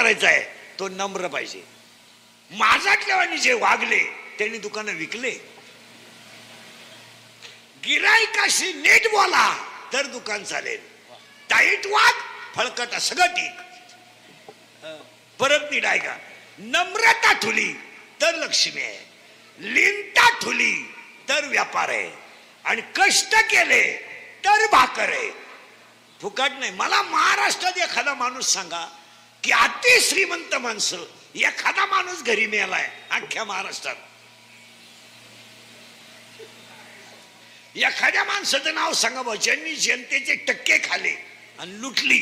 करायचा आहे तो नम्र पाहिजे. माझ्यातल्यावानी जे वागले त्यांनी दुकानं विकले. गिराईकाशी नीट बोला तर दुकान चालेल. टाईट वाग फळकट सगळं ठीक. परत नीट आहे का. नम्रता ठुली तर लक्ष्मी आहे. लिंता ठुली तर व्यापार आहे. आणि कष्ट केले तर भाकर आहे. फुकट नाही. मला महाराष्ट्रात एखादा माणूस सांगा की अति श्रीमंत माणसं एखादा माणूस घरी मिळालाय अख्ख्या महाराष्ट्रात. एखाद्या माणसाचं नाव सांगा बा ज्यांनी जनतेचे टक्के खाले आणि लुटली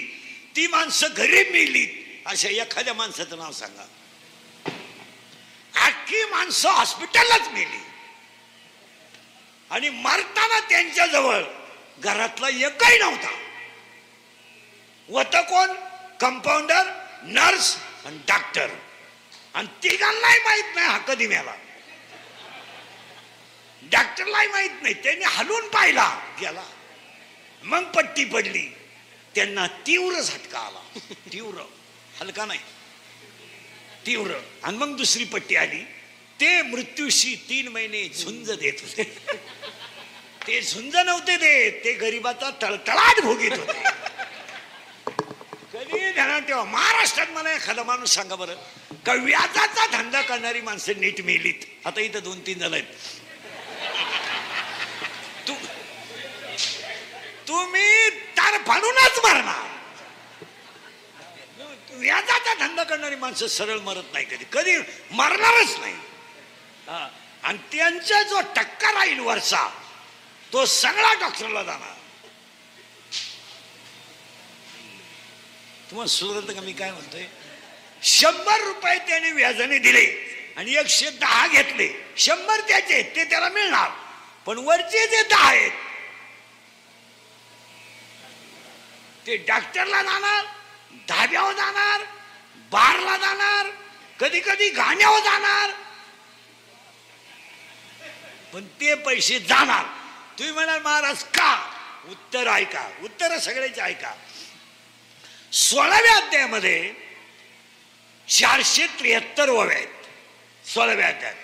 ती माणसं घरी मिळली अशा एखाद्या माणसाचं नाव सांगा. अख्खी माणसं हॉस्पिटललाच मिळली आणि मरताना त्यांच्या जवळ घरातला एकही नव्हता. होतं कोण. कंपाऊंडर, नर्स आणि डॉक्टर. आणि तिघांनाही माहित नाही हा कधी मेला. डॉक्टरलाही माहित नाही. त्यांनी हलवून पाहिला गेला. मग पट्टी पडली. त्यांना तीव्र झटका आला. तीव्र, हलका नाही, तीव्र. आणि मग दुसरी पट्टी आली. ते मृत्यूशी 3 महिने झुंज देत होते. ते झुंज नव्हते देत, ते गरीबाचा तळतळाट भोगीत होते. कधी ध्यानात ठेवा. महाराष्ट्रात मला एखादा माणूस सांगा बरं का व्याजाचा धंदा करणारी माणसं नीट मेलीत. आता इथं 2-3 जण आहेत. तुम्ही तार फाडूनच मरणार. व्याजाचा धंदा करणारी माणसं सरळ मरत नाही. कधी कधी मरणारच नाही. आणि त्यांचा जो टक्का राहील वरचा तो सगळा डॉक्टरला जाणार. तुम्हाला सुरत का मी काय म्हणतोय. 100 रुपये त्याने व्याजाने दिले आणि 110 घेतले. 100 त्याचे ते त्याला मिळणार. पण वरचे जे 10 आहेत ते डॉक्टरला जाणार, धाब्यावर जाणार, बारला जाणार, कधी कधी गाण्यावर जाणार. पण ते पैसे जाणार. तुम्ही म्हणाल महाराज का. उत्तर ऐका. उत्तर सगळ्याचे ऐका. 16व्या अध्यायामध्ये 473 ओव्या आहेत. 16व्या अध्यायात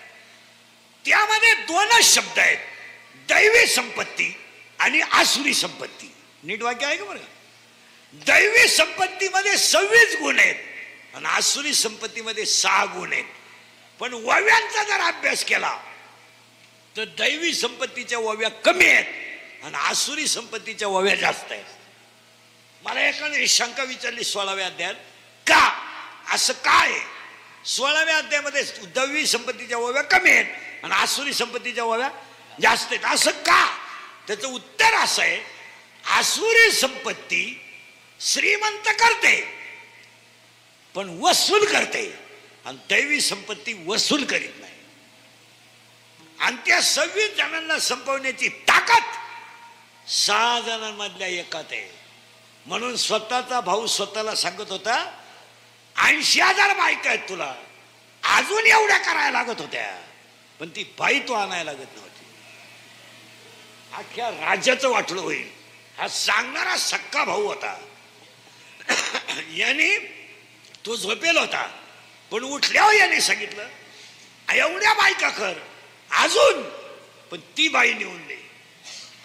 त्यामध्ये 2च शब्द आहेत. दैवी संपत्ती आणि आसुरी संपत्ती. नीट वाक्य आहे का बरं. दैवी संपत्तीमध्ये 26 गुण आहेत आणि आसुरी संपत्तीमध्ये 6 गुण आहेत. पण ओव्यांचा जर अभ्यास केला तर दैवी संपत्तीच्या ओव्या कमी आहेत आणि आसुरी संपत्तीच्या ओव्या जास्त आहेत. मला एकाने शंका विचारली 16व्या अध्यायात का असं काय. 16व्या अध्यायामध्ये दैवी संपत्तीच्या ओव्या कमी आहेत आणि आसुरी संपत्तीच्या ओव्या जास्त आहेत असं का. त्याचं उत्तर असं आहे आसुरी संपत्ती श्रीमंत करते पण वसूल करते आणि दैवी संपत्ती वसूल करीत नाही. आणि त्या 26 जणांना संपवण्याची ताकद 6 जणांमधल्या एकात आहे. म्हणून स्वतःचा भाऊ स्वतःला सांगत होता 80,000 बायका आहेत तुला अजून एवढ्या करायला लागत होत्या पण ती बाई तो आणायला लागत नव्हती. अख्ख्या राज्याचं वाटलं होईल. हा सांगणारा सक्का भाऊ होता. याने तो झोपेल होता पण उठल्यावर याने सांगितलं एवढ्या बायका कर अजून पण ती बाई नेऊन दे.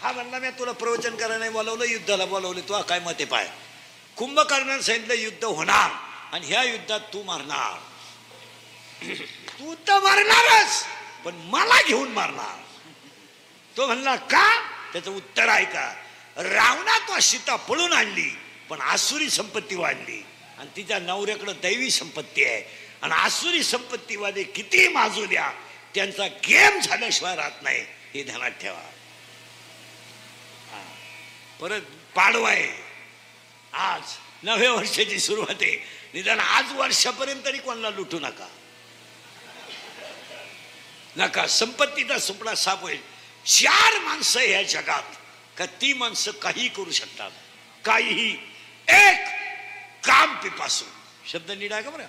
हा म्हणला मी तुला प्रवचन करायला नाही बोलवलं युद्धाला बोलवले. तू काय मते पाय. कुंभकर्णाने सांगितलं युद्ध होणार आणि ह्या युद्धात तू मरणार. तू तर मरणारच पण मला घेऊन मरणार. तो म्हणला का. त्याचं उत्तर ऐका. रावणात सीता पळून आणली पण आसुरी संपत्ती वाढली आणि तिच्या नवऱ्याकडे दैवी संपत्ती आहे आणि आसुरी संपत्तीवाले किती माजू द्या त्यांचा गेम झाल्याशिवाय राहत नाही. हे ध्यानात ठेवा. परत पाडवा आहे. आज नव्या वर्षाची सुरुवात आहे. निदान आज वर्षापर्यंत तरी कोणाला लुटू नका. नका. संपत्तीचा सुपडा साफ होईल. 4 माणसं ह्या जगात का ती माणसं काही करू शकतात. काहीही. एक काम पिपासू. शब्द नीट आहे का बरं.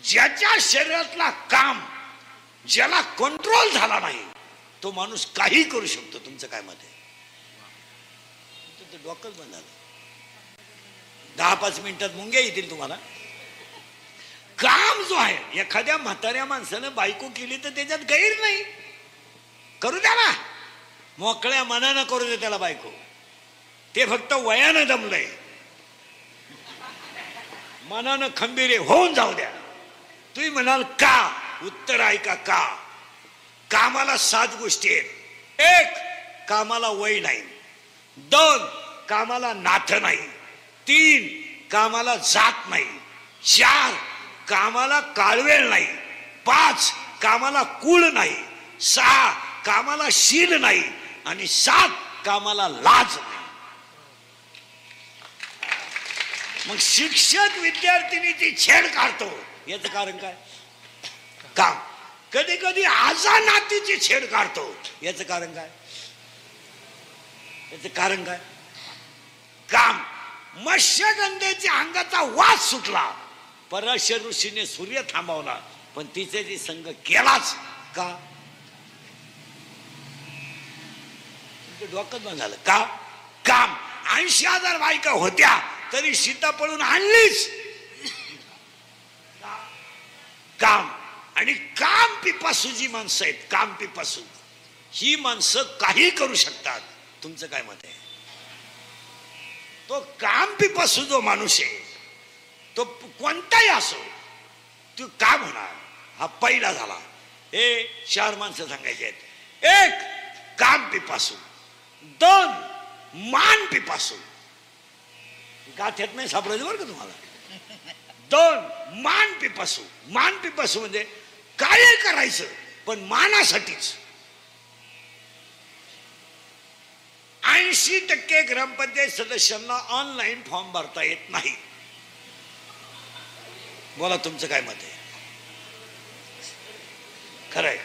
ज्याच्या शरीरातला काम ज्याला कंट्रोल झाला नाही तो माणूस काही करू शकतो. तुमचं काय मत आहे. डोकंच बंद झालं. 10-5 मिनिटात मुंग्या येतील तुम्हाला. जो आहे, एखाद्या म्हाताऱ्या माणसानं बायको केली तर त्याच्यात गैर नाही, करू द्या ना, मोकळ्या मनानं करू दे त्याला बायको. ते फक्त वयानं दमलंय, मनानं खंबीर होऊन जाऊ द्या. तुम्ही म्हणाल का, उत्तर ऐका का. कामाला 7 गोष्टी आहेत. 1, कामाला वय नाही. 2, कामाला नाथ नाही. 3, कामाला जात नाही. 4, कामाला काळवेळ नाही. 5, कामाला कुळ नाही. 6, कामाला शील नाही. आणि 7, कामाला लाज नाही. मग शिक्षक विद्यार्थिनीची छेड काढतो, याचं कारण काय? काम. कधी कधी आजा नातीची छेड काढतो, याचं कारण काय? याचं कारण काय? काम. मत्स्यगंधेच्या अंगाचा वास सुटला, पराशर ऋषीने सूर्य थांबवला, पण तिचे जी संघ केलाच का? डोकं बंद झालं का? काम. 80,000 बायका होत्या तरी सीता पळून आणलीच. काम. आणि काम पिपासू जी माणसं आहेत, काम पिपासू, ही माणसं काही करू शकतात. तुमचं काय मत आहे? तो काम पिपासू जो माणूस आहे, तो कोणताही असो, तो काम होणार. हा पहिला झाला. हे 4 माणसं सांगायचे आहेत. 1, काम पिपासू. 2, मान पिपासू. गाठ्यात नाही सापडायचं बरं का तुम्हाला. 2, मान पिपासू. मान पिपासू म्हणजे काय करायचं पण मानासाठीच. 80% ग्रामपंचायत सदस्यांना ऑनलाईन फॉर्म भरता येत नाही. बोला तुमचं काय मत आहे? खरंय.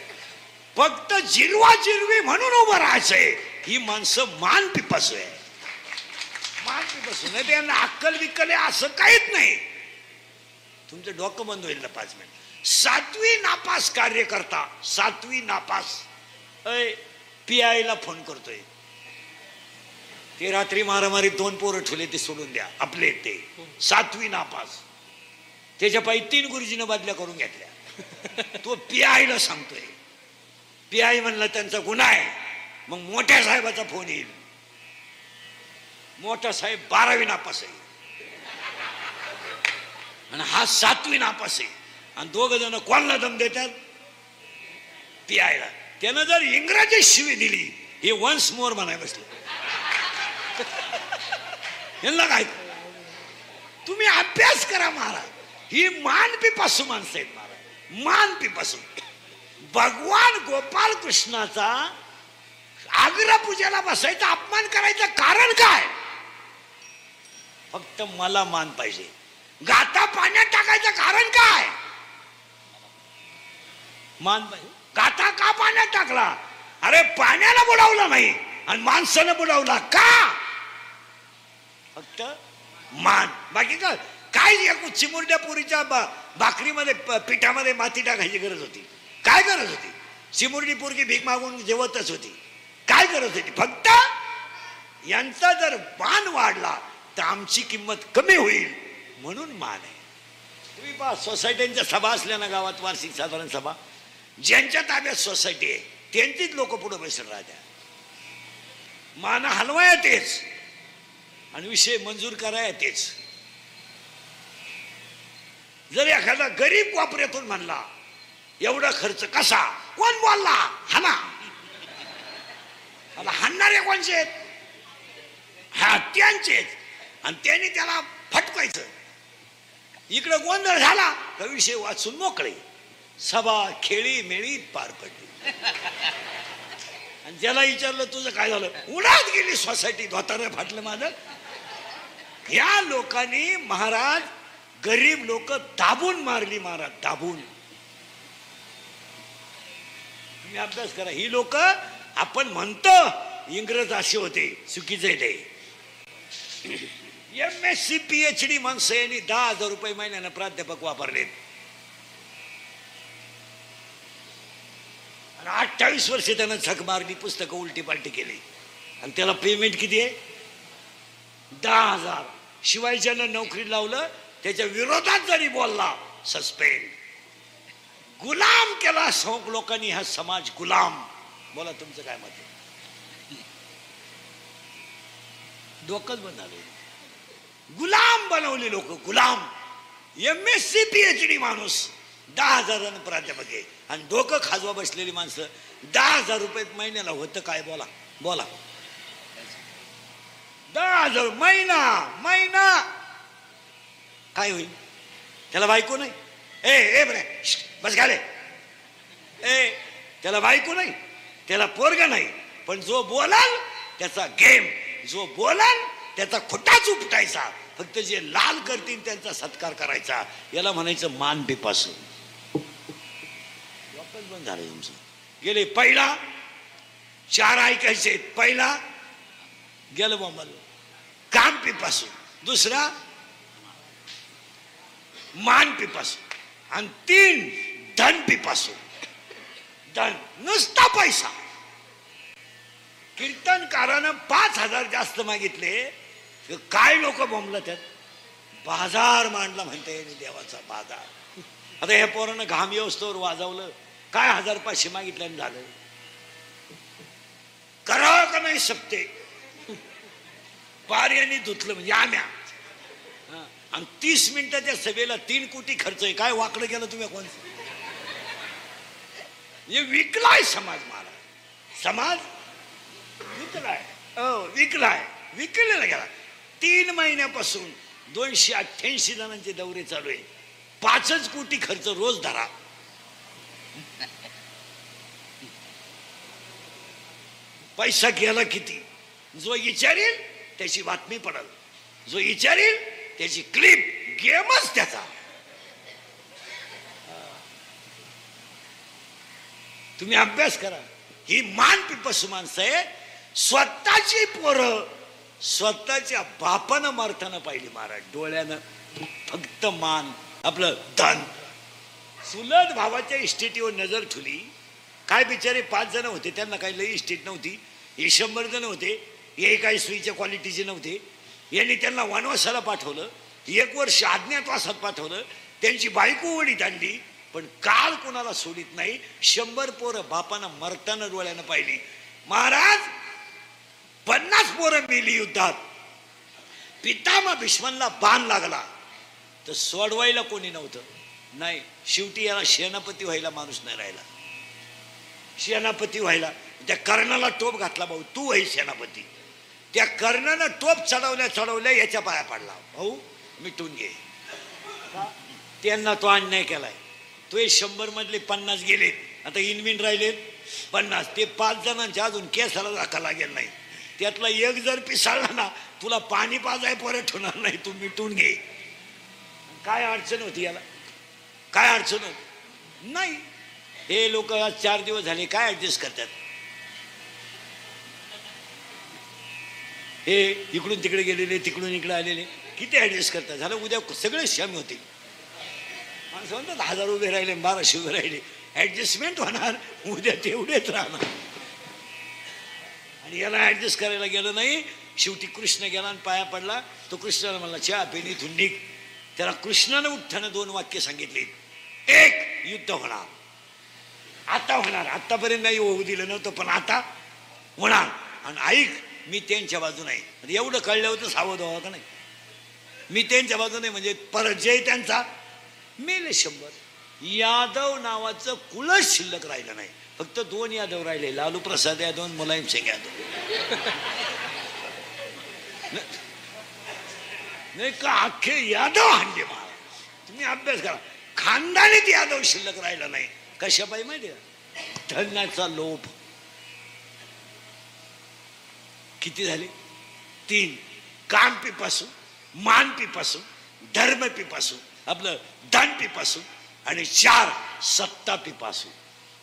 फक्त जिरवा जिरवी म्हणून उभं राहायचंय. ही माणसं मान पिपासू आहे. मान पिपासू नाही, त्यांना अक्कल विक्कल आहे असं काहीच नाही. तुमचं डोकं बंद होईल ना 5 मिनिट. 7वी नापास कार्यकर्ता, 7वी नापास PI ला फोन करतोय. ते रात्री मारामारी 2 पोरं ठेवले, ते सोडून द्या आपले. ते 7वी नापास, त्याच्या पायी 3 गुरुजीनं बदल्या करून घेतल्या. तो PI ला सांगतोय. PI म्हणलं त्यांचा गुन्हा आहे. मग मोठ्या साहेबाचा फोन येईल. मोठा साहेब 12वी नापास आहे आणि हा 7वी नापास आहे. आणि 2 जण कोणाला दम देतात? PI ला. त्यानं जर इंग्रजी शिवी दिली, हे वन्स मोर म्हणाय बसले. यांना काय? तुम्ही अभ्यास करा महाराज. ही मान पिपासू माणसं आहेत महाराज, मान पिपासू. भगवान गोपाल कृष्णाचा आग्रा पूजेला बसायचा अपमान करायचं कारण काय? फक्त मला मान पाहिजे. गाता पाण्यात टाकायचं कारण काय? मान पाहिजे. गाता का पाण्यात टाकला? अरे पाण्याला बुडवलं नाही आणि माणसानं बुडवला का? फक्त मान. बाकी काय चिमुरड्या पुरीच्या भाकरीमध्ये पिठामध्ये माती टाकायची गरज होती? काय गरज होती? चिमुरडी पोरगी भीक मागून जेवतच होती. काय गरज होती? फक्त यांचा जर मान वाढला तर आमची किंमत कमी होईल म्हणून मान आहे. तुम्ही पहा, सोसायट्यांच्या सभा असल्या ना गावात, वार्षिक साधारण सभा, ज्यांच्या ताब्यात सोसायटी आहे त्यांचीच लोक पुढे बसून राहत्या. मान हलवाय तेच आणि विषय मंजूर कराय तेच. जर एखादा गरीब वापऱ्यातून म्हणला एवढा खर्च कसा, कोण बोलला? हाना. हाणणारे कोणचे आहेत? हा, त्यांचेच. आणि त्यांनी त्याला फटकायचं. इकडं गोंधळ झाला का विषय वाचून मोकळे. सभा खेळी मेळी पार पडली. आणि ज्याला विचारलं तुझं काय झालं, उडात गेली सोसायटी, धोतार फाटलं माझं. या लोकांनी महाराज गरीब लोक दाबून मारली महाराज, दाबून. तुम्ही अभ्यास करा. ही लोक आपण म्हणतो इंग्रज असे होते, चुकीचे ते. MSc PhD माणसं यांनी 10,000 रुपये महिन्यानं प्राध्यापक वापरलेत. 28 वर्ष त्यानं झक मारली, पुस्तकं उलटी पालटी केली आणि त्याला पेमेंट किती आहे? 10,000. शिवाय ज्यानं नोकरी लावलं त्याच्या विरोधात जरी बोलला सस्पेंड. गुलाम केला लोकांनी हा समाज गुलाम. बोला तुमचं काय मत आहे? डोकंच बंद झाले. गुलाम बनवले लोक, गुलाम. MSc PhD माणूस 10,000 प्राध्यापक आहे आणि डोकं खाजवा बसलेली माणसं. 10,000 रुपये महिन्याला होतं काय? बोला बोला. 10,000 महिना काय होईल? त्याला बायको नाही. ए बरे बस घाले. त्याला बायको नाही, त्याला पोरगा नाही, पण जो बोलाल त्याचा गेम, जो बोलाल त्याचा खोटाच उपटायचा. फक्त जे लाल करतील त्यांचा सत्कार करायचा. याला म्हणायचं मान पिपासू. बंद झालं तुमचं. गेले पहिला 4 ऐकायचे. पहिला गेलं बोंबाल काम पिपासू, दुसरा मान पिपासू आणि 3 धन पिपासू. धन नुसता पैसा. कीर्तनकारानं 5,000 जास्त मागितले. काय लोक बोंबलं त्यात. बाजार मांडला म्हणते देवाचा बाजार. आता हे पोरानं घाम येऊस्तोवर वाजवलं. काय 1,500 मागितल्यानं झालं. करावं का नाही शकते. पार्याने धुतलं म्हणजे आम्या. आणि 30 मिनिटाच्या सभेला 3 कोटी खर्च आहे. काय वाकडं केलं तुम्ही? कोण विकलाय समाज. महाराज समाज विकलाय. विकलाय, विकलेला गेला. 3 महिन्यापासून 288 जणांचे दौरे चालू आहे. 5 कोटी खर्च रोज धरा. पैसा गेला किती? जो विचारेल त्याची बातमी पडेल, जो विचारेल त्याची क्लिप. गेमच त्याचा. तुम्ही अभ्यास करा. ही मान पिपसू माणसं आहे. स्वतःची पोरं स्वतःच्या बापानं मारताना पाहिली महाराज डोळ्यानं. फक्त मान आपलं धन. चुलत भावाच्या इस्टेटीवर नजर ठेवली. काय बिचारे 5 जण होते, त्यांना काही लई इस्टेट नव्हती. हे 100 जण होते, हे काही सुईच्या क्वालिटीचे नव्हते. यांनी त्यांना वनवासाला पाठवलं. 1 वर्ष अज्ञातवासात पाठवलं. त्यांची बायको वडीत आणली. पण काळ कोणाला सोडित नाही. 100 पोरं बापानं मरताना डोळ्यानं पाहिली. महाराज 50 पोरं मेली युद्धात. पितामह भीष्मांना बाण लागला तर सोडवायला कोणी नव्हतं. नाही, शेवटी याला सेनापती व्हायला माणूस नाही राहिला. सेनापती व्हायला त्या कर्णाला टोप घातला. भाऊ तू आहे सेनापती. त्या कर्णानं टोप चढवल्या याच्या पाया पडला. भाऊ मिटून घे. त्यांना तो अन्याय केलाय. तो 100 मधले 50 गेलेत. आता इनविन राहिलेत 50. ते 5 जणांच्या अजून केसाला धक्का लागेल नाही. त्यातला एक जर पिसाळला ना, तुला पाणी पाजाय परत होणार नाही. तू मिटून घे. काय अडचण होती याला? काय अडचण होती? नाही. हे लोक आज 4 दिवस झाले काय ऍडजस्ट करतात. हे इकडून तिकडे गेलेले, तिकडून इकडे आलेले किती ऍडजस्ट करतात. झालं उद्या सगळे क्षमी होतील. माणसं म्हणतात 1000 उभे राहिले, 1200 उभे राहिले. ऍडजस्टमेंट होणार. उद्या तेवढेच राहणार. आणि याला ऍडजस्ट करायला गेलं नाही. शेवटी कृष्ण गेला आणि पाया पडला. तो कृष्णाला म्हणला चहा पेन इथून निघ. त्याला कृष्णानं उठ्ठानं 2 वाक्य सांगितली. एक, युद्ध होणार. आता होणार. आतापर्यंत नाही होऊ दिलं नव्हतं, पण आता होणार. आणि ऐक, मी त्यांच्या बाजून आहे. एवढं कळलं होतं सावध व्हावं का नाही. मी त्यांच्या बाजूने म्हणजे परत जय त्यांचा. मेले 100. यादव नावाचं कुळच शिल्लक राहिलं नाही. फक्त 2 यादव राहिले, लालू प्रसाद यादव आणि मुलायम सिंग यादव. नाही का अख्खे यादव हांडे महाराज. तुम्ही अभ्यास करा. खानदानीत यादव शिल्लक राहिला नाही. कशा पाहिजे माहिती का? धनाचा लोभ. किती झाले? 3. काम पिपासू, मान पिपासू, धर्म पिपासू, आपलं धन पिपासू, आणि 4 सत्ता पिपासू.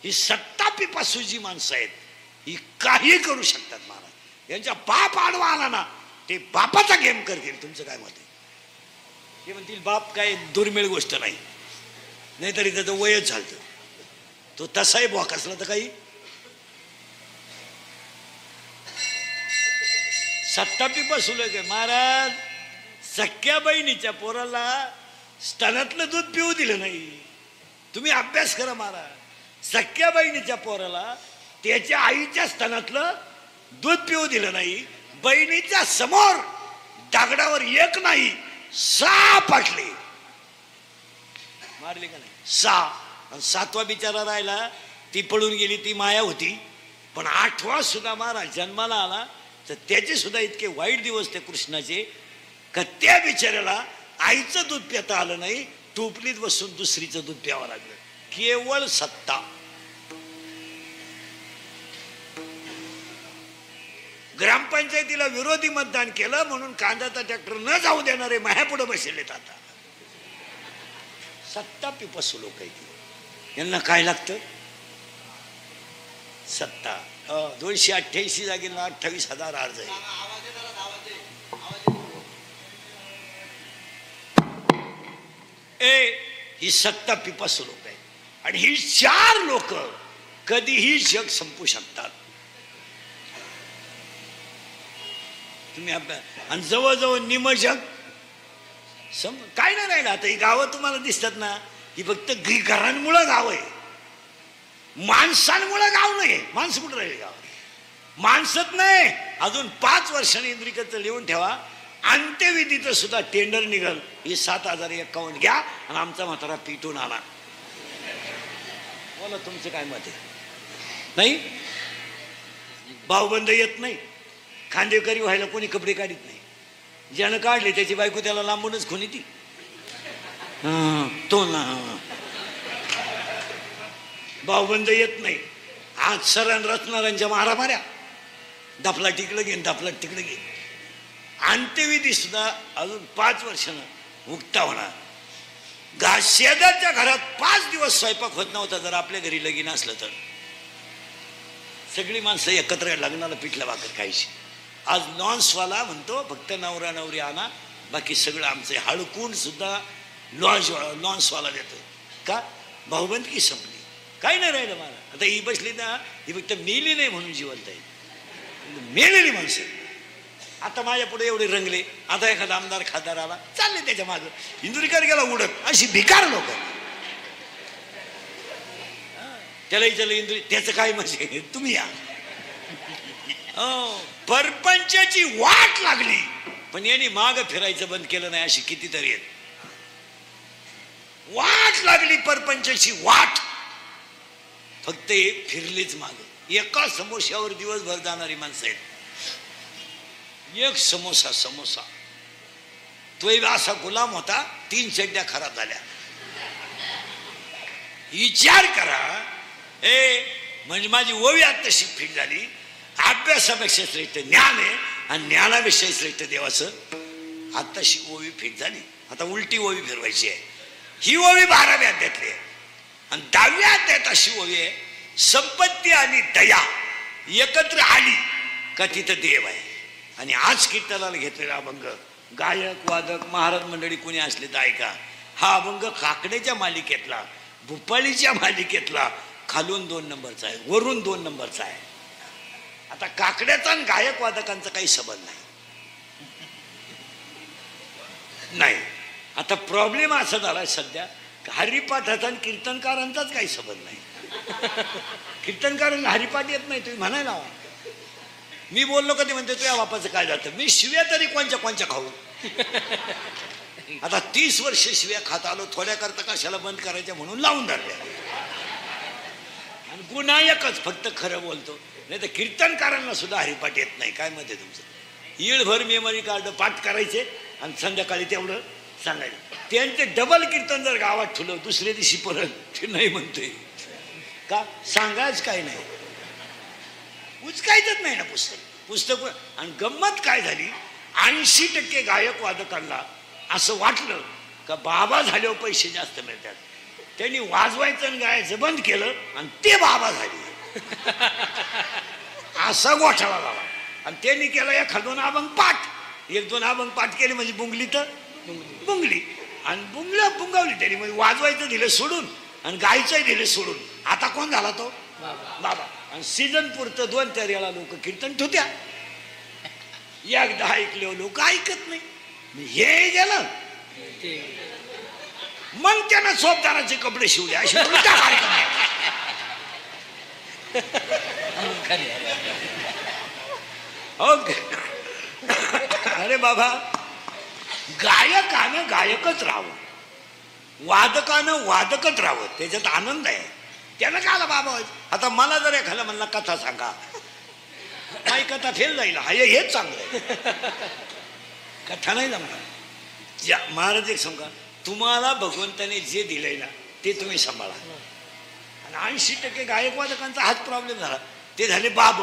ही सत्ता पिपासू जी माणसं आहेत ही काही करू शकतात महाराज. यांच्या बाप आडवा आला ना, ते बापाचा गेम करतील. तुमचं काय मत आहे? ते म्हणतील बाप काय दुर्मिळ गोष्ट नाही. नाहीतरी त्याचं वयच झालं. तो तसाही बॉक असला तर काही. सत्ता पिपासू काय महाराज. सख्या बहिणीच्या पोराला स्तनातलं दूध पिऊ दिलं नाही. तुम्ही अभ्यास करा मारा. सख्या बहिणीच्या पोराला त्याच्या आईच्या स्तनातलं दूध पिऊ दिलं नाही. बहिणीच्या समोर दगडावर एक नाही 6 पाटले मारले का नाही? 6. 7वा बिचारा राहिला. ती पळून गेली, ती माया होती. पण 8वा सुद्धा महाराज जन्माला आला तर त्याचे सुद्धा इतके वाईट दिवस ते कृष्णाचे का त्या बिचाऱ्याला आईचं दूध पिता आलं नाही. टोपलीत बसून दुसरीचं दूध प्यावं लागलं. केवळ सत्ता. ग्रामपंचायतीला विरोधी मतदान केलं म्हणून कांद्याचा ट्रॅक्टर न जाऊ देणारे मायापुढे बसलेत. आता सत्ता पिपसू लोक आहेत. यांना काय लागतं? सत्ता. 288 जागेला 28,000 अर्ज आहे. ही सत्ता पिपसू लोक आहे. आणि ही 4 लोक कधीही जग संपू शकतात. तुम्ही आणि जवळजवळ निम जग काय नाही राहिलं. आता ही गावं तुम्हाला दिसतात ना, ही फक्त घरांमुळं गाव आहे. माणसांमुळं गाव नाही. माणसं कुठं राहिले गाव? माणसच नाही. अजून 5 वर्षांनी इंद्रिकचं लिहून ठेवा. अंत्यविधीचं सुद्धा टेंडर निघल. हे 7,051 घ्या आणि आमचा म्हातारा पिटून आणा. बोला तुमचं काय मत आहे? नाही भाऊबंद येत नाही. खांदेकरी व्हायला कोणी कपडे काढत नाही. ज्यानं काढले त्याची बायको त्याला लांबूनच खुनी ती. तो ना भाऊबंद येत नाही. आज सरण रचणाऱ्यांच्या मारामाऱ्या. दफला तिकडं घेईन, दफला तिकडं घेईन. अंत्यविधी सुद्धा अजून 5 वर्षानं मुक्ता होणार. शेजारच्या घरात 5 दिवस स्वयंपाक होत नव्हता जर आपल्या घरी लगीन असलं तर. सगळी माणसं एकत्र लग्नाला पिठलं भाकर खायची. आज लॉन्सवाला म्हणतो फक्त नवरा नवरी आणा, बाकी सगळं आमचं. हळकून सुद्धा लॉन्सवाला देतो. का? भाऊबंदकी संपली. काही नाही राहिलं मला. आता ही बसली ना, ही फक्त मेली नाही म्हणून जिवंत आहे. मेलेली माणसं आता माझ्या पुढे एवढे रंगले. आता एखादा आमदार खासदार आला चालले त्याच्या मागं. इंदुरीकर गेला उडत. अशी भिकार लोक. त्याला विचारलं इंदुरी त्याचं काय म्हणजे? तुम्ही या. परपंचाची वाट लागली पण यांनी माग फिरायचं बंद केलं नाही. अशी कितीतरी आहेत. वाट लागली परपंचाची वाट. फक्त हे फिरलीच माग. एका समोश्यावर दिवसभर जाणारी माणसं आहेत. एक समोसा तो असा गुलाम होता. 3 चड्ड्या खराब झाल्या. विचार करा. म्हणजे माझी ओवी आत्ताशी फिट झाली. अभ्यासापेक्षा श्रेष्ठ ज्ञान आहे आणि ज्ञानापेक्षा श्रेष्ठ देवाचं. आत्ताशी ओवी फिट झाली. आता उलटी ओवी फिरवायची आहे. ही ओवी 12व्या अध्यायातली आहे. आणि 10व्या अध्यायात अशी ओवी आहे, संपत्ती आणि दया एकत्र आली का तिथं देव आहे. आणि आज कीर्तनाला घेतलेला अभंग गायक वादक महाराज मंडळी कोणी असले तर ऐका. हा अभंग काकड्याच्या मालिकेतला, भूपाळीच्या मालिकेतला खालून 2 नंबरचा आहे, वरून 2 नंबरचा आहे. आता काकड्याचा आणि गायक वादकांचा काही संबंध नाही. आता प्रॉब्लेम असा झाला सध्या, हरिपाठाचा आणि कीर्तनकारांचाच काही संबंध नाही. कीर्तनकारांना हरिपाठ येत नाही. तुम्ही म्हणायला हवा. मी बोललो कधी म्हणते तुझ्या बापाचं काय जातं. मी शिव्या तरी कोणच्या खाऊ. आता 30 वर्ष शिव्या खात आलो. थोड्या करता कशाला बंद करायच्या म्हणून लावून धरल्या. आणि गुन्हा एकच, फक्त खरं बोलतो. नाही तर कीर्तनकारांना सुद्धा हरिपाठ येत नाही. काय मत आहे तुमचं? ईळभर मेमरी कार्ड पाठ करायचे आणि संध्याकाळी तेवढं सांगायचं. त्यांचे डबल कीर्तन जर गावात ठेवलं दुसऱ्या दिवशी परत ते नाही म्हणतोय का? सांगायच काय नाही. उचकायचंच नाही ना पुस्तक. आणि गंमत काय झाली, 80% गायक वादकांना असं वाटलं का बाबा झाल्यावर पैसे जास्त मिळतात. त्यांनी वाजवायचं आणि गायचं बंद केलं आणि ते बाबा झाले. असा गोठाळा झाला. आणि त्यांनी केलं 1-2 अभंग पाठ. 1-2 अभंग पाठ केले म्हणजे बुंगली तर बुंगली. आणि बुंगावली त्यांनी. म्हणजे वाजवायचं दिलं सोडून आणि गायचंही दिलं सोडून. आता कोण झाला तो? बाबा. आणि सीझन पुरतं 2-4 वेळा लोक कीर्तन ठेवत्या. एकदा ऐकले लोक ऐकत नाही. हे गेलं मग त्यानं सोबदाराचे कपडे शिवले. अशी उलटा कार्यक्रम आहे. ओके. अरे बाबा, गायकानं गायकच राहावं, वादकानं वादकच राहावं, त्याच्यात आनंद आहे. त्यानं काय बाबा, आता मला जर एखादा म्हणला कथा सांगा, माझी कथा फेल जाईल. हेच चांगलं आहे, कथा नाही जमणार. महाराज एक सांगा, तुम्हाला भगवंताने जे दिलंय ना ते तुम्ही सांभाळा. आणि 80% गायक वादकांचा हाच प्रॉब्लेम झाला. ते झाले बाब,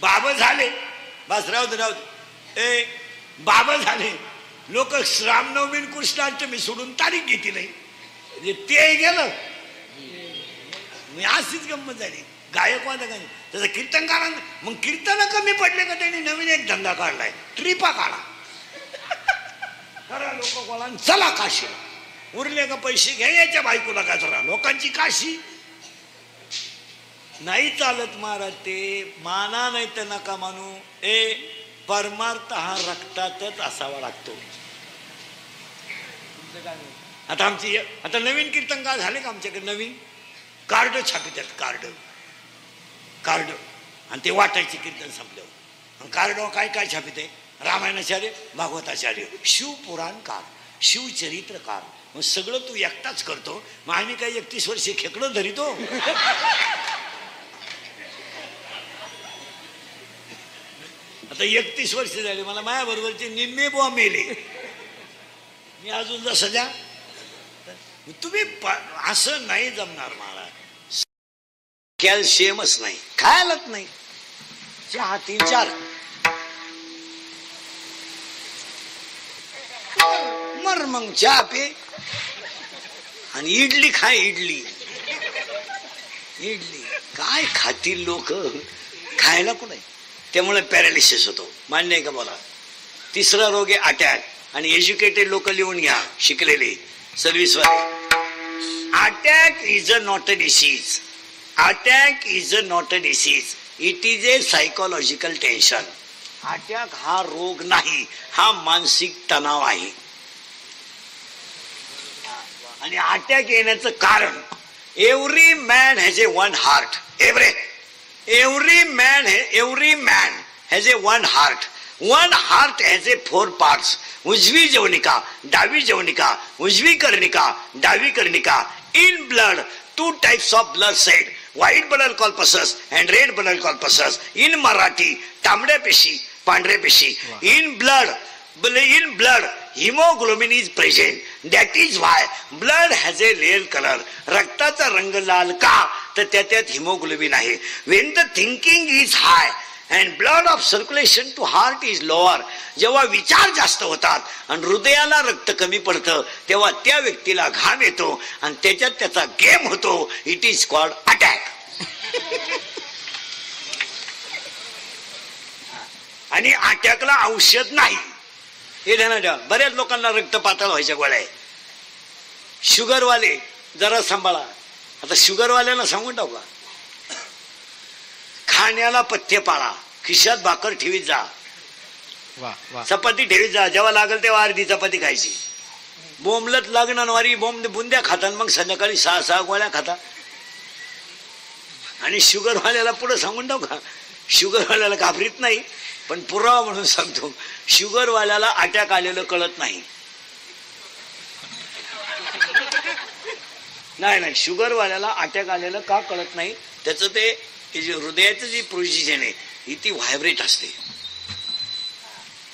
बाब झाले, बस राहू दे. बाब झाले. लोक रामनवमी कृष्णाष्टमी सोडून तारीख घेतली नाही, म्हणजे ते गेलं. अशीच गंमत झाली गायक वादकांनी. तसं कीर्तनकारांना मग कीर्तन कमी पडले का त्यांनी नवीन एक धंदा काढलाय, ट्रिपा काढा. खरं लोक बोला चला काशी, उरले का पैसे घ्या, याच्या बायकोला का जरा लोकांची काशी नाही चालत महाराज. ते माना नाही तर नका मानू. परमार्थ हा रक्तातच असावा लागतो. आता आता नवीन कीर्तनकार झाले का आमच्याकडे, नवीन कार्ड छापितात, कार्ड आणि ते वाटायचे कीर्तन संपल्यावर. कार्डवर काय काय छापित आहे, रामायणाचार्य, भागवताचार्य, शिवपुराणकार, शिवचरित्रकार. मग सगळं तू एकटाच करतो. मग आम्ही काही 31 वर्षे खेकडं धरितो. आता 31 वर्ष झाले मला, माझ्या बरोबरचे निम्मे बुवा मेले, मी अजून जसं द्या. तुम्ही असं नाही जमणार महाराज. कॅल्शियमच नाही, खायलाच नाही. चहा 3-4 मर, मग चहा पे आणि इडली खाय. इडली काय खातील लोक, खायला कुठे. त्यामुळे पॅरालिसिस होतो. मान्य आहे का बोला. तिसरा रोग आहे अटॅक. आणि एज्युकेटेड लोक लिहून घ्या, शिकलेले सर्व्हिसवाले. Attack is a not a disease. Attack is a not a disease, it is a psychological tension. Attack हा रोग नाही, हा मानसिक तणाव आहे. आणि अटॅक येण्याचं कारण, every man has a one heart. Every man has a one heart. One heart has a 4 parts. उजवी जवनिका, डावी जवनिका, उजवी कर्णिका, डावी कर्णिका. In blood, 2 types of blood said. White blood corpuscles and red blood corpuscles. In Marathi, तांबड्या पेशी, पांढऱ्या पेशी. In blood, hemoglobin is present. That is why blood has a real color. रक्ताचा रंग लाल का, तर त्यात हिमोग्लोबिन आहे. When the thinking is high and blood of circulation to heart is lower, जेव्हा विचार जास्त होतात आणि हृदयाला रक्त कमी पडतं, तेव्हा त्या व्यक्तीला घाम येतो आणि त्याच्यात त्याचा गेम होतो. It is called attack. आणि अटॅकला औषध नाही, हे ध्यानात ठेवा. बऱ्याच लोकांना रक्त पातळ व्हायच्या गोळ्या आहे. शुगरवाले जरा सांभाळा. आता शुगरवाल्यांना सांगून टाकू, खाण्याला पथ्य पाळा. खिशात भाकर ठेवीत जा, चपाती ठेवीत जा. जेव्हा लागेल तेव्हा अर्धी चपाती खायची. बोंबलत लग्नवारी बुंद्या खातात, मग संध्याकाळी 6 गोळ्या खाता. आणि शुगरवाल्याला पुढे सांगून टाकू, शुगरवाल्याला घाबरीत नाही, पण पुरावा म्हणून सांगतो, शुगरवाल्याला अटॅक आलेलं कळत नाही. नाही, शुगरवाल्याला अटॅक आलेलं का कळत नाही, त्याचं ते हृदयाचं जी प्रोसिजन आहे ही ती व्हायब्रेट असते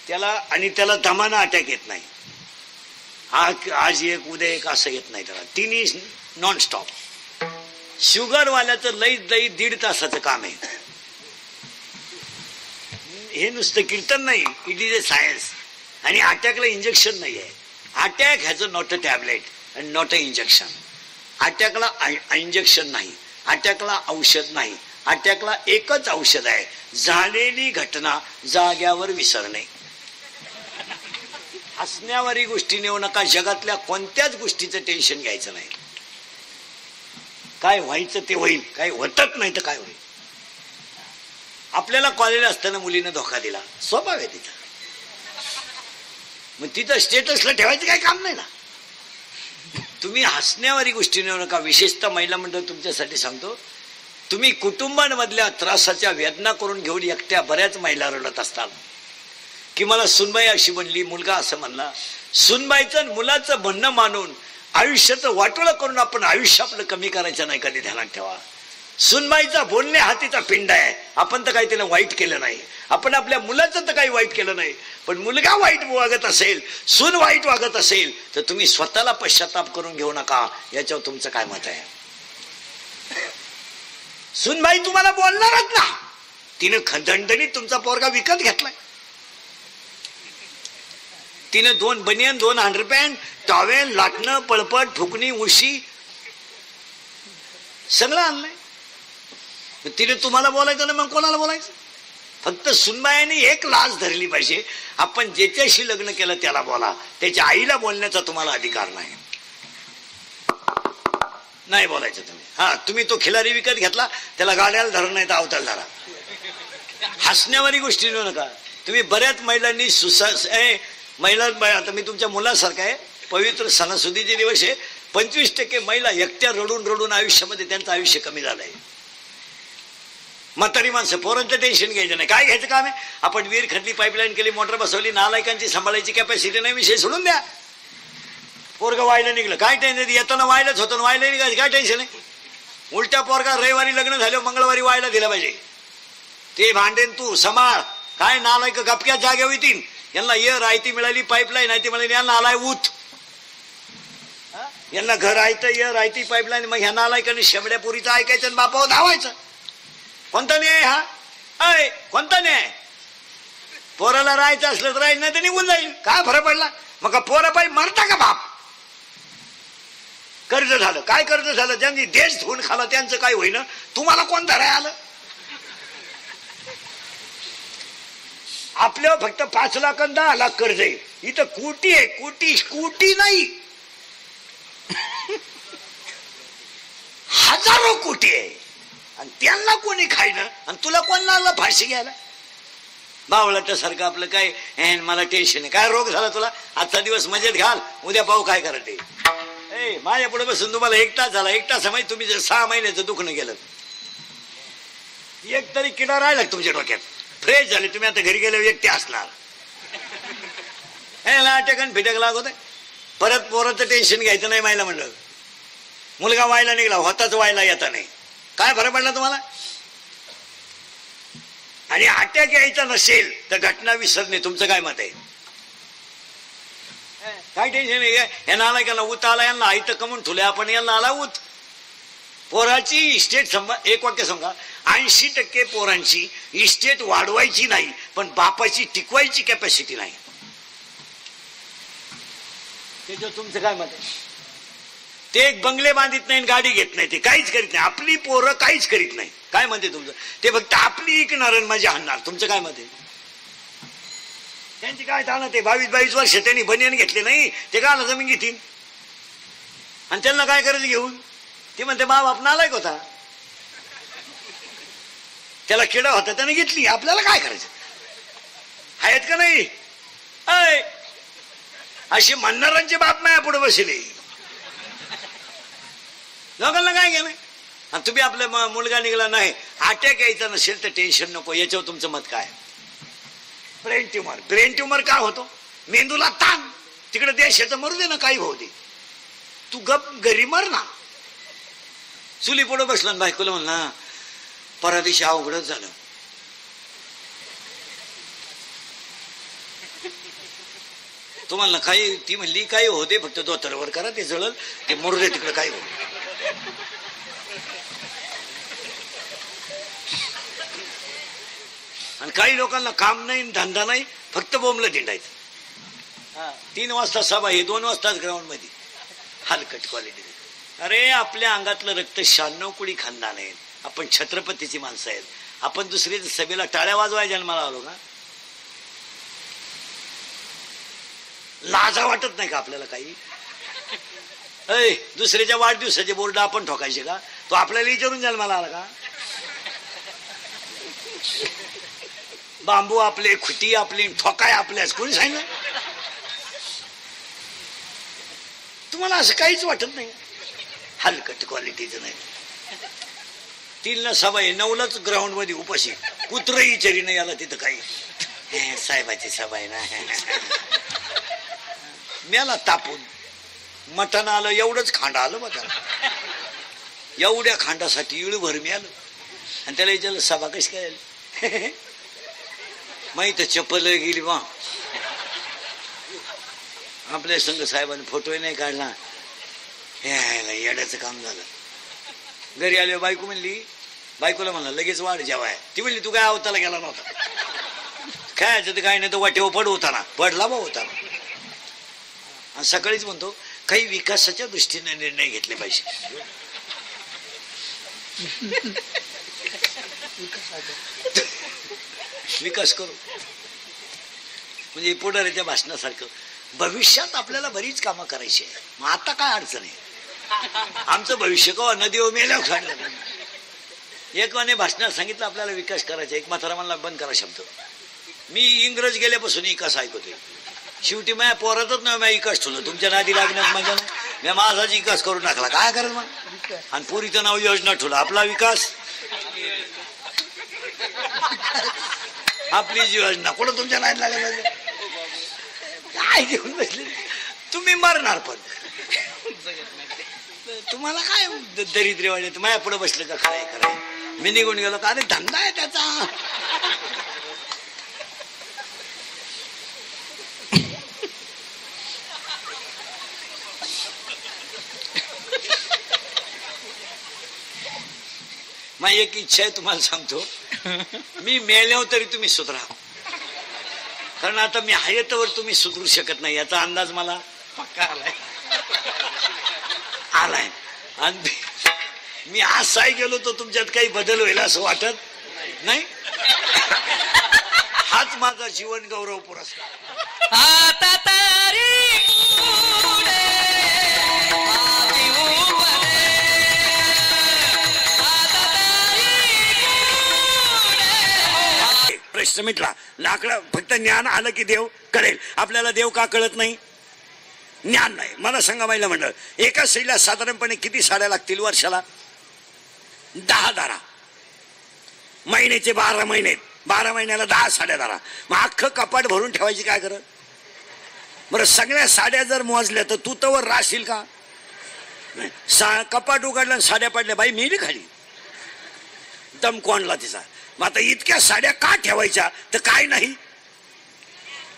त्याला, आणि त्याला दमानं अटॅक येत नाही. आज एक उद्या एक असं येत नाही त्याला, तिन्ही नॉनस्टॉप. शुगरवाल्याचं लई 1.5 तासाचं काम आहे. हे नुसतं कीर्तन नाही, इट इज ए सायन्स. आणि अटॅकला इंजेक्शन नाही आहे. Attack has a not a tablet and not a injection. अटॅकला इंजेक्शन नाही, अटॅकला औषध नाही. अटॅकला एकच औषध आहे, झालेली घटना जाग्यावर विसरणे. हसण्यावारी गोष्टी नेऊ नका. जगातल्या कोणत्याच गोष्टीचं टेन्शन घ्यायचं नाही. काय व्हायचं ते होईल, काय होतच नाही तर काय होईल. आपल्याला कॉलेज असताना मुलीनं धोका दिला, स्वभाव आहे तिचा. मग तिथं स्टेटसला ठेवायचं काही काम नाही ना. तुम्ही हसण्यावारी गोष्टी नेऊ नका. विशेषतः महिला मंडळ तुमच्यासाठी सांगतो, तुम्ही कुटुंबांमधल्या त्रासाच्या वेदना करून घेऊन एकट्या बऱ्याच महिला रडत असतात की मला सुनबाई अशी म्हणली, मुलगा असं म्हणला. सुनबाईचं मुलाचं म्हणणं मानून आयुष्याचं वाटोळं करून आपण आयुष्य आपलं कमी करायचं नाही, कधी ध्यानात ठेवा. सुनबाईचा बोलणे हा तिचा पिंड आहे. आपण तर काही तिला वाईट केलं नाही, आपण आपल्या मुलाचं तर काही वाईट केलं नाही. पण मुलगा वाईट वागत असेल, सून वाईट वागत असेल तर तुम्ही स्वतःला पश्चाताप करून घेऊ नका. याच्यावर तुमचं काय मत आहे? सुनबाई तुम्हाला बोलणारच ना. तिनं खंदणदणीत तुमचा पोरगा विकत घेतलाय. तिने 2 बनियन, 2 अंडरपॅन्ट, टॉवेल, लाटणं, पळपट, फुकणी, उशी सगळं आणलंय. तिने तुम्हाला बोलायचं ना, मग कोणाला बोलायचं? फक्त सुनबाईने एक लाज धरली पाहिजे, आपण ज्याच्याशी लग्न केलं त्याला बोला, त्याच्या आईला बोलण्याचा तुम्हाला अधिकार नाही. नाही बोलायचं तुम्ही. हा, तुम्ही तो खिलारी विकत घेतला, त्याला गाड्याला धरून नाही तर अवताल धरा. हसण्यावारी गोष्टी नेऊ नका. तुम्ही बऱ्याच महिलांनी महिला, आता मी तुमच्या मुलासारखा आहे, पवित्र सणासुदीचे दिवस आहे. 25% महिला एकट्या रडून रडून आयुष्यामध्ये त्यांचं आयुष्य कमी झालंय. म्हातारी माणसं, पोरांचं टेन्शन घ्यायचं नाही. काय घ्यायचं काम आहे? आपण विहीर खणली, पाईपलाईन केली, मोटर बसवली, नालायकांची सांभाळायची कॅपॅसिटी नाही, विषय सोडून द्या. पोरगा वायला निघलं, काय टेन्शन? येताना वायलाच होतं, वायला निघायचं काय टेन्शन आहे? उलट्या पोरगा रविवारी लग्न झालं, मंगळवारी वायला दिला पाहिजे. ते भांडेन तू सांभाळ. काय नालायक गपक्यात जाग्यावर येतील. यांना रायती मिळाली, पाईपलाईन आहे ती मिळाली, यांना आलाय ऊत. यांना घर आहे रायती पाईपलाईन. मग ह्या नालायकांनी शेमड्या पुरीचं ऐकायचं आणि बापावर धावायचं. कोणता न्याय हा? अय, कोणता न्याय? पोराला राहायचं असलं तर राहील, नाही तर निघून जाईल. काय फरक पडला? मग पोरा पायी मरता का बाप? कर्ज झालं, काय कर्ज झालं? ज्यांनी देश धुवून खाला त्यांचं काय होईना, तुम्हाला कोण धराय आलं? आपल्यावर फक्त 5 लाख आणि 10 लाख कर्ज आहे. इथं कोटी आहे, कोटी नाही, हजारो कोटी आहे. आणि त्यांना कोणी खायनं आणि तुला कोण लागला फाशी घ्यायला? बावळाटासारखं आपलं काय, मला टेन्शन आहे. काय रोग झाला तुला? आजचा दिवस मजेत घाल, उद्या पाहू काय करते. माझ्या पुढे बसून तुम्हाला 1 तास झाला, 1 तासामध्ये तुम्ही जर 6 महिन्याचं दुखणं गेलं, एक तरी किडा राहिला तुमच्या डोक्यात, फ्रेश झाले तुम्ही. आता घरी गेल्यावर एकटे असणार, अटकन फिटक लागत आहे. परत पोराचं टेन्शन घ्यायचं नाही. महिला मंडळ, मुलगा वायला निघाला, होताच वायला येता नाही. काय फरक पडला तुम्हाला? आणि अटॅक यायचा नसेल तर घटना विसरणे. तुमचं काय मत आहे? काय टेन्शन आहे? यांना आला का ऊत आला, यांना आयत कमून ठुले आपण, यांना आला ऊत. पोराची इस्टेट एक वाक्य सांगा, 80% पोरांची इस्टेट वाढवायची नाही, पण बापाची टिकवायची कॅपॅसिटी नाही. त्याच्यावर तुमचं काय मत आहे? ते एक बंगले बांधित नाही, गाडी घेत नाही, ते काहीच करीत नाही. आपली पोरं काहीच करीत नाही. काय म्हणते तुमचं? ते फक्त आपली ऐकणार आणि माझी हाणणार. तुमचं काय मत आहे? त्यांची काय थांबणार? ते 22 वर्ष त्यांनी बनियान घेतले नाही, ते का जमीन घेतील आणि त्यांना काय करायचं घेऊन? ते म्हणते बाप आपण आलाय होता, त्याला किडा होता त्याने घेतली, आपल्याला काय करायचं? आहेत का नाही? अशी म्हणणाऱ्यांचे बाप माया पुढे बसले. लोकांना काय घेणं? आणि तुम्ही आपला मुलगा निघाला नाही, अटॅक यायचा नसेल तर टेन्शन नको. याच्यावर तुमचं मत काय? ब्रेन ट्युमर काय होतो? मेंदूला ताण. तिकडे देशाचं मरू दे ना, काही होऊ दे, तू गप घरी मर ना. चुली पुढे बसला बायकोला म्हणला परदेशी अवघडच झालं. तुम्हाला काही, ती म्हणली काही होते, फक्त धोतरवर करा, ते जळल, ते मरू दे तिकडे, काही हो. आणि काही लोकांना काम नाही, धंदा नाही, फक्त बोंबलं दिंडायचं. 3 वाजता सभा आहे, 2 वाजताच ग्राउंड मध्ये, हलकट क्वालिटी. अरे आपल्या अंगातलं रक्त 96 कुडी खानदान आहे. आपण छत्रपतीची माणसं आहेत. आपण दुसऱ्याच्या सभेला टाळ्या वाजवाय जन्माला आलो का? लाजा वाटत नाही का आपल्याला काही? दुसऱ्याच्या वाढदिवसाचे बोर्ड आपण ठोकायचे का? तो आपल्याला विचारून जन्माला आला का? बांबू आपले, खुटी आपली, ठोकाय आपल्याच, कोणी सांगितलं? तुम्हाला असं काहीच वाटत नाही? हलकट क्वालिटीचं नाही. 3ला सभा आहे, 9लाच ग्राउंड मध्ये उपाशी कुत्रही चरी नाही आला तिथं काही. साहेबाची सभा आहे ना. मेला तापून मटण आलं, एवढंच खांड आलं मटण. एवढ्या खांडासाठी इळभर मिळालं आणि त्याला विचारलं सभा कशी काय आली? माहित चप्पल गेली बा. आपल्या संघ साहेबांनी फोटोही नाही काढला. हे येड्याचं काम झालं. घरी आले बायको म्हणली, बायकोला म्हणला लगेच वाढ जेवाय. ती म्हणली तू काय अवताला गेला नव्हता, खायचं तर काय नाही तर वाटेवर पड होता ना, पडला बा होता ना. आणि सकाळीच म्हणतो काही विकासाच्या दृष्टीने निर्णय घेतले पाहिजे. विकास करू म्हणजे पुढाऱ्याच्या भाषणासारखं. भविष्यात आपल्याला बरीच कामं करायची आहे. मग आता काय अडचण आहे? आमचं भविष्य कवा नदी मेल्यावर काढलं. एक माने भाषणात सांगितलं आपल्याला विकास करायचा. एक म्हातारा म्हणला बंद करा शब्द. मी इंग्रज गेल्यापासून विकास ऐकतोय. शेवटी माझ्या पोरातच नाही माझ्या विकास ठेवलं. तुमच्या नादी लागण्यात माझ्या मी माझाच विकास करून टाकला. काय करेल मग? आणि पुरीचं नाव योजना ठेवलं. आपला विकास आपली योजना कुठं तुमच्या नादी लागला? काय घेऊन बसले तुम्ही? मरणार पण तुम्हाला काय दरिद्र वाढले. माझ्या पुढे बसलं का काय कराय? मी निघून गेलो का? अरे धंदा आहे त्याचा. माझी एक इच्छा आहे तुम्हाला सांगतो. मी मेल्यावर तरी तुम्ही सुधरा. कारण आता मी आहे तर तुम्ही सुधरू शकत नाही याचा अंदाज मला पक्का आलाय. आणि मी असाही गेलो तर तुमच्यात काही बदल होईल असं वाटत नाही. हाच माझा जीवन गौरव पुरस्कार. आता तारी प्रश्न मिटला. लाकडं फक्त ज्ञान आलं की देव कळेल. आपल्याला देव का कळत नाही? ज्ञान नाही. मला सांगा महिला मंडळ, एका स्त्रीला साधारणपणे किती साड्या लागतील वर्षाला? 10 दारा. महिन्याचे 12 महिने, 12 महिन्याला 10 साड्या दारा. मग अख्खं कपाट भरून ठेवायची काय करत? बरं सगळ्या साड्या जर मोजल्या तर तू तवर राहशील का? कपाट उघडलं आणि साड्या पडल्या, बाई मी खाली दम कोणला तिचा. मग आता इतक्या साड्या का ठेवायच्या? तर काय नाही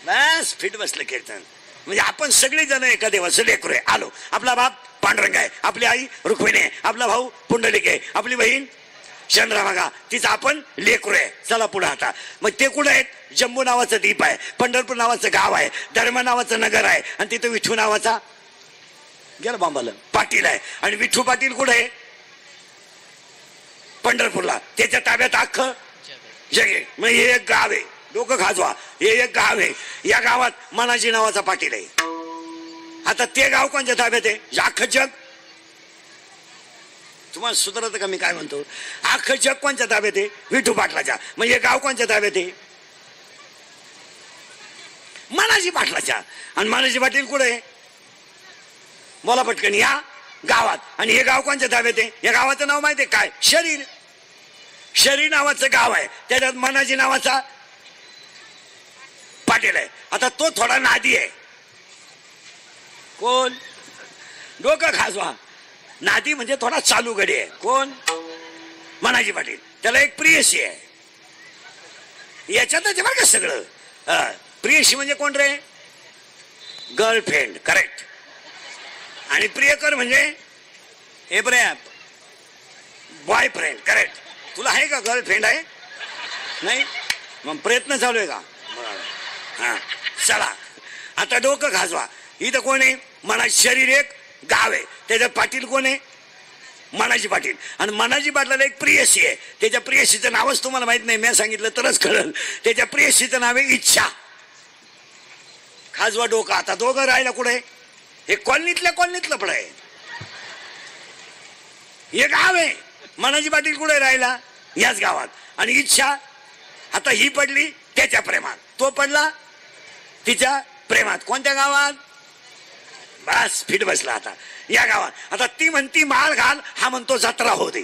बस फिट बसलं कीर्तन. म्हणजे आपण सगळे जण एका देवाचं लेकरू आहे. आलो. आपला बाप पांडुरंग आहे, आपली आई रुक्मिणी आहे, आपला भाऊ पुंडलिक आहे, आपली बहीण चंद्रभागा, तिचं आपण लेकरू आहे. चला पुढे आता. मग ते कुठे आहेत? जम्बू नावाचं द्वीप आहे, पंढरपूर नावाचं गाव आहे, धर्म नावाचं नगर आहे, आणि तिथं विठू नावाचा गेला बांबाला पाटील आहे. आणि विठू पाटील कुठे आहे? पंढरपूरला. त्याच्या ताब्यात अख्खं जग आहे. मग हे एक गाव आहे. डोकं खाजवा. हे एक गाव आहे. या गावात मनाजी नावाचा पाटील आहे. आता ते गाव कोणत्या ताब्यात आहे? अख्खं जग. तुम्हाला सुधारत का मी काय म्हणतो? अख्खं जग कोणत्या ताब्यात आहे? विठू पाटलाच्या. मग हे गाव कोणत्या ताब्यात आहे? मनाजी पाटलाच्या. आणि मनाजी पाटील कुठे आहे? बोला पटकन. या गावात. आणि हे गाव कोणत्या ताब्यात आहे? या गावाचं नाव माहिती आहे काय? शरीर. शरीर नावाचं गाव आहे, त्याच्यात मनाजी नावाचा पाटील आहे. आता तो थोडा नादी आहे. कोण? डोकं खाजवा. नादी म्हणजे थोडा चालू गडी आहे. कोण? मनाजी पाटील. त्याला एक प्रियसी आहे. याच्यातच बरं का सगळं. प्रियसी म्हणजे कोण रे? गर्लफ्रेंड. करेक्ट. आणि प्रियकर म्हणजे बॉयफ्रेंड. करेक्ट. तुला आहे का गर्लफ्रेंड? आहे नाही? मग प्रयत्न चालू आहे का? हा चला आता डोकं खाजवा. इथं कोण आहे? मनाजी. शरीर एक गाव आहे, त्याच्यात पाटील कोण आहे? मनाजी पाटील. आणि मनाजी पाटलाला एक प्रियसी आहे. त्याच्या प्रियसीचं नावच तुम्हाला माहित नाही, मी सांगितलं तरच कळलं. त्याच्या प्रियसीचं नाव आहे इच्छा. खाजवा डोकं. आता दोघं राहिला कुठे? हे कॉलनीतलं पण आहे. हे गाव आहे. मनाजी पाटील कुठे राहिला? याच गावात. आणि इच्छा आता ही पडली त्याच्या प्रेमात, तो पडला तिच्या प्रेमात. कोणत्या गावात? बस फिट बसला आता या गावात. आता ती म्हणती माळ घाल, हा म्हणतो जत्रा होऊ दे.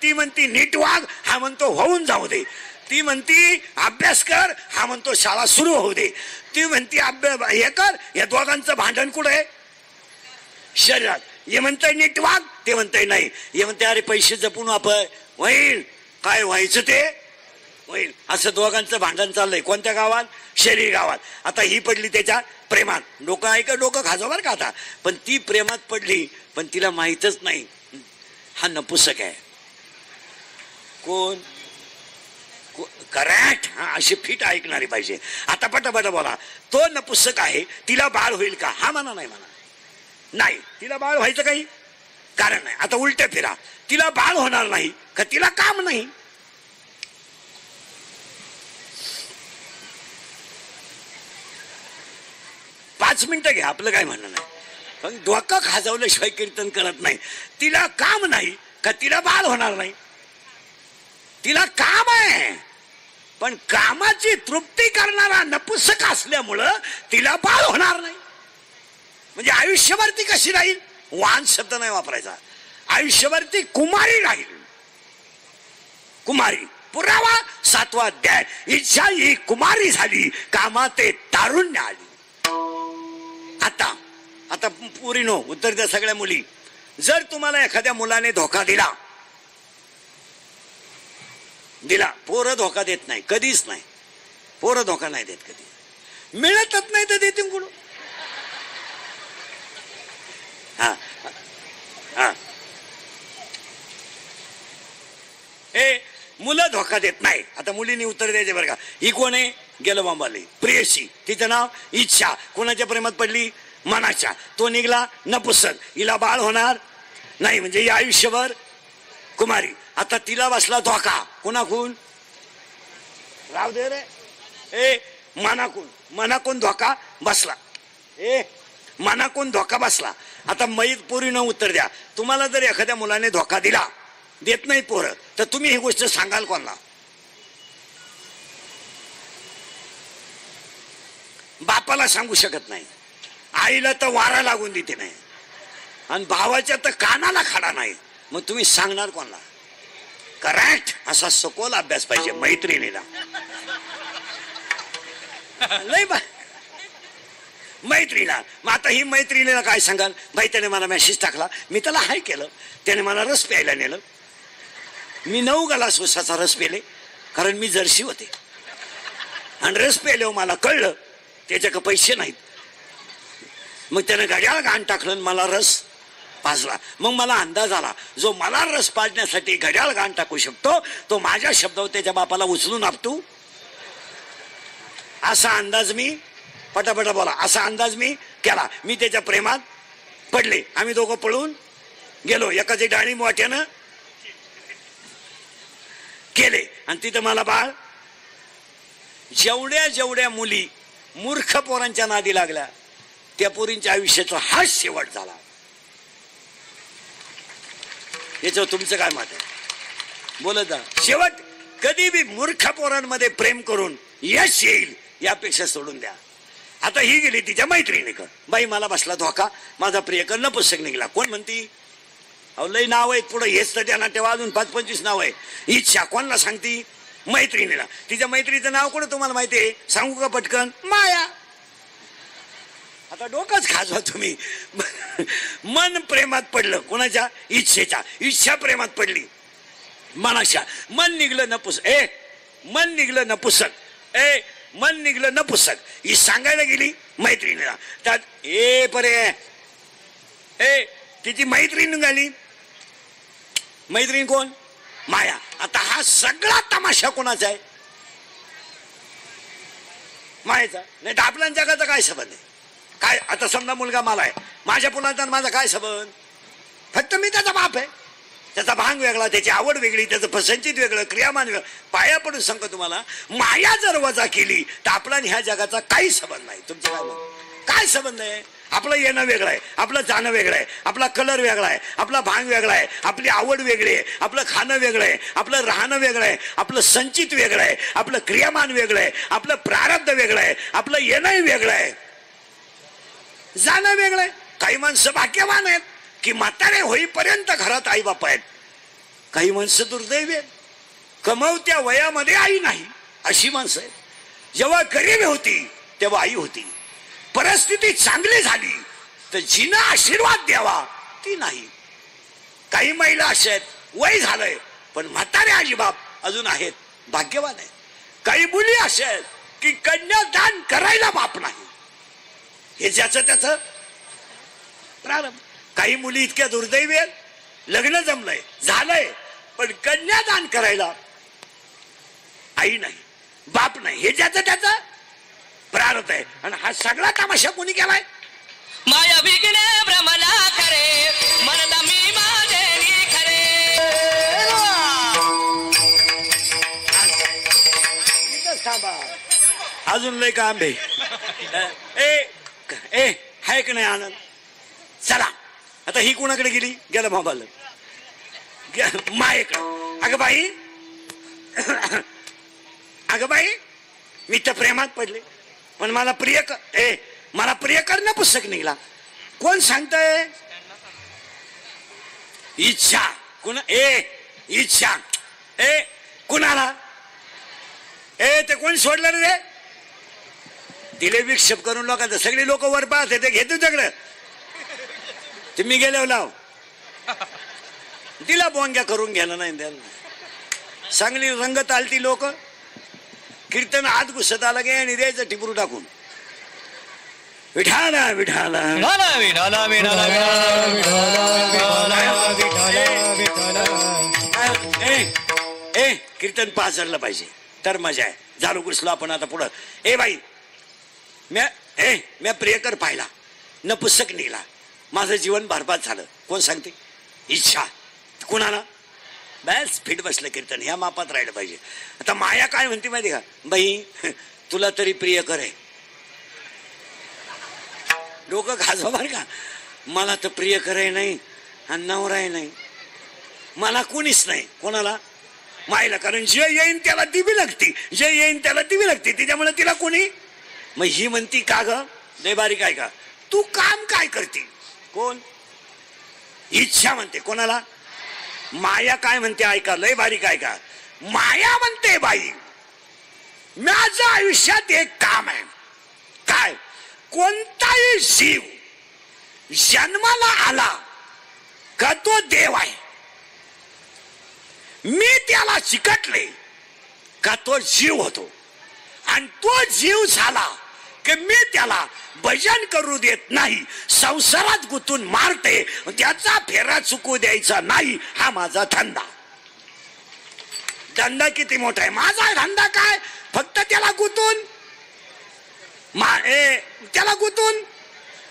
ती म्हणती नीट वाग, हा म्हणतो होऊन जाऊ दे. ती म्हणती अभ्यास कर, हा म्हणतो शाळा सुरू होऊ दे. ती म्हणती अभ्यास हे कर. या दोघांचं भांडण कुठे? शरीरात. हे म्हणतंय नीट वाग, ते म्हणतंय नाही. हे म्हणते अरे पैसे जपून वापर, होईल काय व्हायचं ते होईल. असं दोघांचं भांडण चाललंय. कोणत्या गावात? शरीर गावात. आता ही पडली त्याच्या प्रेमात. डोकं आहे का? डोकं खाजो बरं का आता. पण ती प्रेमात पडली, पण तिला माहीतच नाही हा नपुसक आहे. कोण? करेक्ट. हा अशी फिट ऐकणारी पाहिजे. आता पटापट बोला. तो नपुसक आहे, तिला बाळ होईल का? हा म्हणा नाही म्हणा. नाही, तिला बाळ व्हायचं काही कारण नाही. आता उलट फिरा. तिला बाळ होणार नाही का तिला काम नाही? पाच मिनिटं घ्या, आपलं काय म्हणणं नाही. पण डोकं खाजवल्याशिवाय कीर्तन करत नाही. तिला काम नाही का तिला बाळ होणार नाही? तिला काम आहे, पण कामाची तृप्ती करणारा नपुसक असल्यामुळं तिला बाळ होणार नाही. म्हणजे आयुष्यभर ती कशी राहील? वाहन शब्द नाही वापरायचा. आयुष्यभर ती कुमारी राहील. कुमारी. पुरावा 7वा अध्याय. इच्छा ही कुमारी झाली, कामात तारुण्य आली. आता आता पुरीनो उत्तर द्या सगळ्या मुली. जर तुम्हाला एखाद्या मुलाने धोका दिला, पोरं धोका देत नाही, कधीच नाही. पोरं धोका नाही देत कधी. मिळतच नाही तर देतील कुठं? हा हा. मुलं धोका देत नाही. आता मुलींनी उत्तर द्यायचे बरं का. ही कोण आहे? गेलं बांबाले. प्रेयसी. तिचं नाव इच्छा. कोणाच्या प्रेमात पडली? मनाच्या. तो निघला नपुसक. हिला बाळ होणार नाही, म्हणजे ही आयुष्यभर कुमारी. आता तिला बसला धोका. कोणाकून? राव दे रे. मनाकून धोका बसला. मनाकून धोका बसला. आता मैत पोरीनं उत्तर द्या. तुम्हाला जर एखाद्या मुलाने धोका दिला, देत नाही पोरं, तर तुम्ही ही गोष्ट सांगाल कोणाला? बापाला सांगू शकत नाही, आईला तर वारा लागून देते नाही, आणि भावाच्या तर कानाला खडा नाही. मग तुम्ही सांगणार कोणाला? करेक्ट. असा सखोल अभ्यास पाहिजे मैत्रिणीला. लय बा मैत्रीला. मग आता ही मैत्रिणीला काय सांगाल? बाई त्याने मला मेसेज टाकला, मी त्याला हाय केलं, त्याने मला रस प्यायला नेलं, मी 9 ग्लास उसाचा रस पेले, कारण मी जर्सी होते, आणि रस पेल्यावर मला कळलं त्याच्याकडे पैसे नाहीत. मग त्याने घड्याळ घाण टाकलं, मला रस पाजला. मग मला अंदाज आला, जो मला रस पाजण्यासाठी घड्याळ घाण टाकू शकतो, तो माझ्या शब्दावर त्याच्या बापाला उचलून आपटू. असा अंदाज मी, पटापटा बोला, असा अंदाज मी केला. मी त्याच्या प्रेमात पडले. आम्ही दोघं पळून गेलो. एकाची डाळी मोठ्यानं केले, आणि तिथं मला बाळ. जेवढ्या मुली मूर्ख पोरांच्या नादी लागल्या, त्या पोरींच्या आयुष्याचा हा शेवट झाला. याच्यावर तुमचं काय मत आहे? बोलत जा. शेवट कधी बी मूर्ख पोरांमध्ये प्रेम करून यश येईल यापेक्षा सोडून द्या. आता ही गेली तिच्या मैत्रिणीकडे. बाई मला बसला धोका, माझा प्रियकर नपुसक निघाला. कोण म्हणती? अहो लय नाव आहेत पुढे, हेच तर त्यांना तेव्हा अजून 25 नाव आहे. इच्छा. कोणाला सांगती? मैत्रिणीला. तिच्या मैत्रिणीचं नाव कोण तुम्हाला माहिती आहे? सांगू का पटकन? माया. आता डोकंच खाजवा तुम्ही. मन प्रेमात पडलं. कोणाच्या? इच्छेच्या. इच्छा प्रेमात पडली मनाच्या. मन निघलं नपुसक. मन निघलं नपुसक. मन निघलं नपुसक. ही सांगायला गेली मैत्रिणीला. त्यात परे तिची मैत्रीण निघाली. मैत्रीण कोण? माया. आता हा सगळा तमाशा कोणाचा आहे? मायाचा. नाही तर आपल्या जगाचा काय संबंध आहे? काय आता समजा मुलगा मला आहे, माझ्या मुलाचा माझा काय संबंध? फक्त मी त्याचा बाप आहे. त्याचा भांग वेगळा, त्याची आवड वेगळी, त्याचं पसंतीत वेगळं, क्रियामान वेगळं. पाया पडून सांगतो तुम्हाला, माया जर वजा केली तर आपला ह्या जगाचा काही संबंध नाही. तुमचं काय संबंध आहे? आपलं येणं वेगळं आहे, आपलं जाणं वेगळं आहे, आपला कलर वेगळा आहे, आपला भांग वेगळा आहे, आपली आवड वेगळी आहे, आपलं खाणं वेगळं आहे, आपलं राहणं वेगळं आहे, आपलं संचित वेगळं आहे, आपलं क्रियामान वेगळं आहे, आपलं प्रारब्ध वेगळं आहे, आपलं येणंही वेगळं आहे. जाणं वेगळं. काही माणसं भाग्यवान आहेत की म्हातारे होईपर्यंत घरात आई बाप आहेत. काही माणसं दुर्दैवी आहेत, कमवत्या वयामध्ये आई नाही अशी माणसं आहेत. जेव्हा गरीब होती तेव्हा आई होती, परिस्थिती चांगली झाली तर जिनं आशीर्वाद द्यावा ती नाही. काही महिला अशा आहेत वय झालंय पण म्हातारे आई बाप अजून आहेत, भाग्यवान आहेत. काही मुली अशा आहेत की कन्यादान करायला बाप नाही, हे ज्याचं त्याचं प्रारंभ. काही मुली इतक्या दुर्दैवी आहेत, लग्न जमलंय झालंय पण कन्यादान करायला आई नाही बाप नाही, हे ज्याचं त्याचं प्रारब्ध आहे. आणि हा सगळा तमाशा कोणी केलाय? माया विघ्न भ्रमला करे मनला मी माझे खरे. इथंच थांबा, अजून लय काम आहे. ए हाय का नाही आनंद? चला आता ही कोणाकडे गेली? गेला मोबाईल मायेकडे. अगं बाई मी तर प्रेमात पडले पण मला मला प्रियकरनं पुस्तक निघला. कोण सांगतय? इच्छा कुणा? इच्छा कुणाला? ते कोण सोडलं रे? दिले विक्षेप करून लोकांचं. सगळी लोक वर पाहत ते घेतो सगळं. तुम्ही गेल्यावर लाव दिला बोंग्या करून घ्यायला नाही द्यायला. चांगली रंगत आलती लोक. कीर्तन आत घुसत आला गे आणि द्यायचं टिपरू टाकून. विठाला विठाला कीर्तन पाचरलं पाहिजे तर मजा आहे. झालो घुसलो आपण आता पुढं. बाई म्या प्रियकर पाहिला न पुस्तक निघला, माझं जीवन बरबाद झालं. कोण सांगते? इच्छा कुणाला? बस फिट बसलं कीर्तन, ह्या मापात राहिलं पाहिजे. आता माया काय म्हणते माहिती का? बाई तुला तरी प्रियकर आहे. डोकं खाजवा बर का. मला तर प्रियकर आहे नाही आणि नवरा नाही, मला कोणीच नाही. कोणाला? मायला. कारण जे येईन त्याला दिवी लागती, जे येईन त्याला दिवी लागते, त्याच्यामुळे तिला कोणी. मग ही म्हणती का ग लय बारीक आहे का तू? काम काय करते? कोण? इच्छा म्हणते. कोणाला? माया काय म्हणते ऐका, लय बारीक आहे का. माया म्हणते बाई माझं आयुष्यात एक काम आहे. काय? कोणताही जीव जन्माला आला का तो देव आहे. मी त्याला चिकटले का तो जीव होतो, आणि तो जीव झाला की मी त्याला भजन करू देत नाही, संसारात गुंतून मारते, त्याचा फेरा चुकू द्यायचा नाही. हा माझा धंदा. धंदा किती मोठा आहे माझा. धंदा काय? फक्त त्याला गुंतून त्याला गुंतून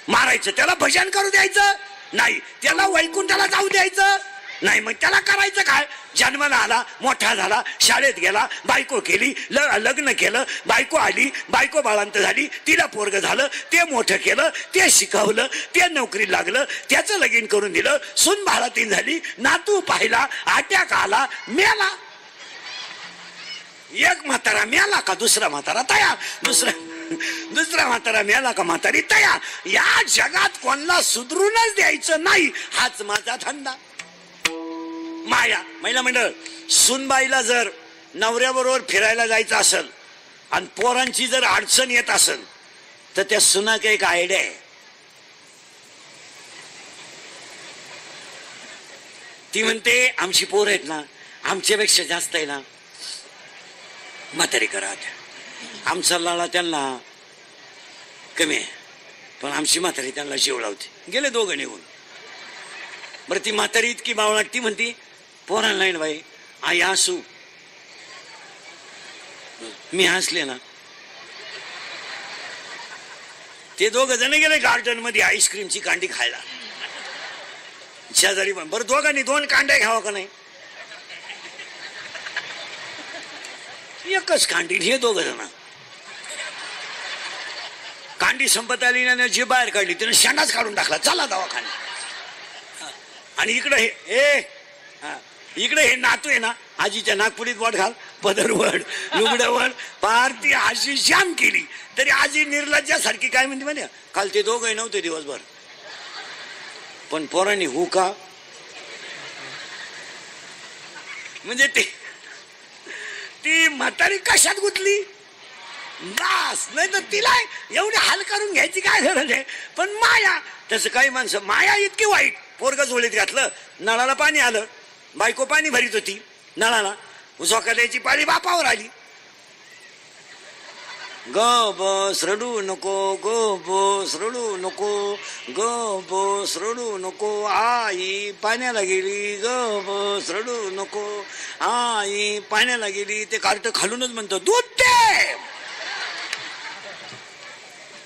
मारायचं, त्याला भजन करू द्यायचं नाही, त्याला वैकुंठाला जाऊ द्यायचं नाही. मग त्याला करायचं काय? जन्माला आला, मोठा झाला, शाळेत गेला, बायको केली, लग्न केलं, बायको आली, बायको बाळांत झाली, तिला पोरग झालं, ते मोठं केलं, ते शिकवलं, ते नोकरी लागलं, त्याचं लगीन करून दिलं, सून बाळातीन झाली, नातू पाहिला, अटॅक आला, मेला. एक म्हातारा मेला का दुसरा म्हातारा तयार, दुसरा म्हातारा मेला का म्हातारी तयार. या जगात कोणाला सुधरूनच द्यायचं नाही. हाच माझा धंदा. माया. महिला मंडळ, सुनबाईला जर नवऱ्याबरोबर फिरायला जायचं असेल आणि पोरांची जर अडचण येत असेल तर त्या सुनाक एक आयडिया आहे. ती म्हणते आमची पोर आहेत ना, आमच्यापेक्षा जास्त आहे ना, म्हातारी करा. आमचा लाडा त्यांना कमी आहे पण आमची म्हातारी त्यांना जीव लावते. गेले दोघं निघून. बरं ती म्हातारी इतकी बावळाट, ती म्हणती पोरांना नाही ना बाई, आई हसू, मी हसले ना. ते दोघं जण गेले गार्डन मध्ये आईस्क्रीमची कांडी खायला. शेजारी पण. बरं दोघांनी 2 कांड्या घ्यावा का नाही? एकच कांडी. हे दोघं जण कांडी संपत आली ना, जी बाहेर काढली तिने शेंडाच काढून टाकला. चला दवाखान्यात. आणि इकडे हे नातू आहे ना, आजीच्या नागपुडीत बोट घाल, पदरवड लुगडवड पार ती अशी जाम केली. तरी आजी निर्लज्जासारखी काय म्हणते म्हणे, काल ते दोघंही नव्हते दिवसभर, पण पोरांनी हो का म्हणजे ती म्हातारी कशात गुतली बास. नाही तर तिला एवढे हाल करून घ्यायची काय गरज आहे. पण माया तसं काही माणसं माया इतकी वाईट. पोरग झोळीत घातलं, नळाला पाणी आलं, बायको पाणी भरीत होती नळाला, झोका द्यायची पाळी बापावर आली. ग बस रडू नको, ग बस रडू नको, ग बस रडू नको, आई पाण्याला गेली, ग बस रडू नको, आई पाण्याला गेली. ते कार्ट खालूनच म्हणतो दूध दे.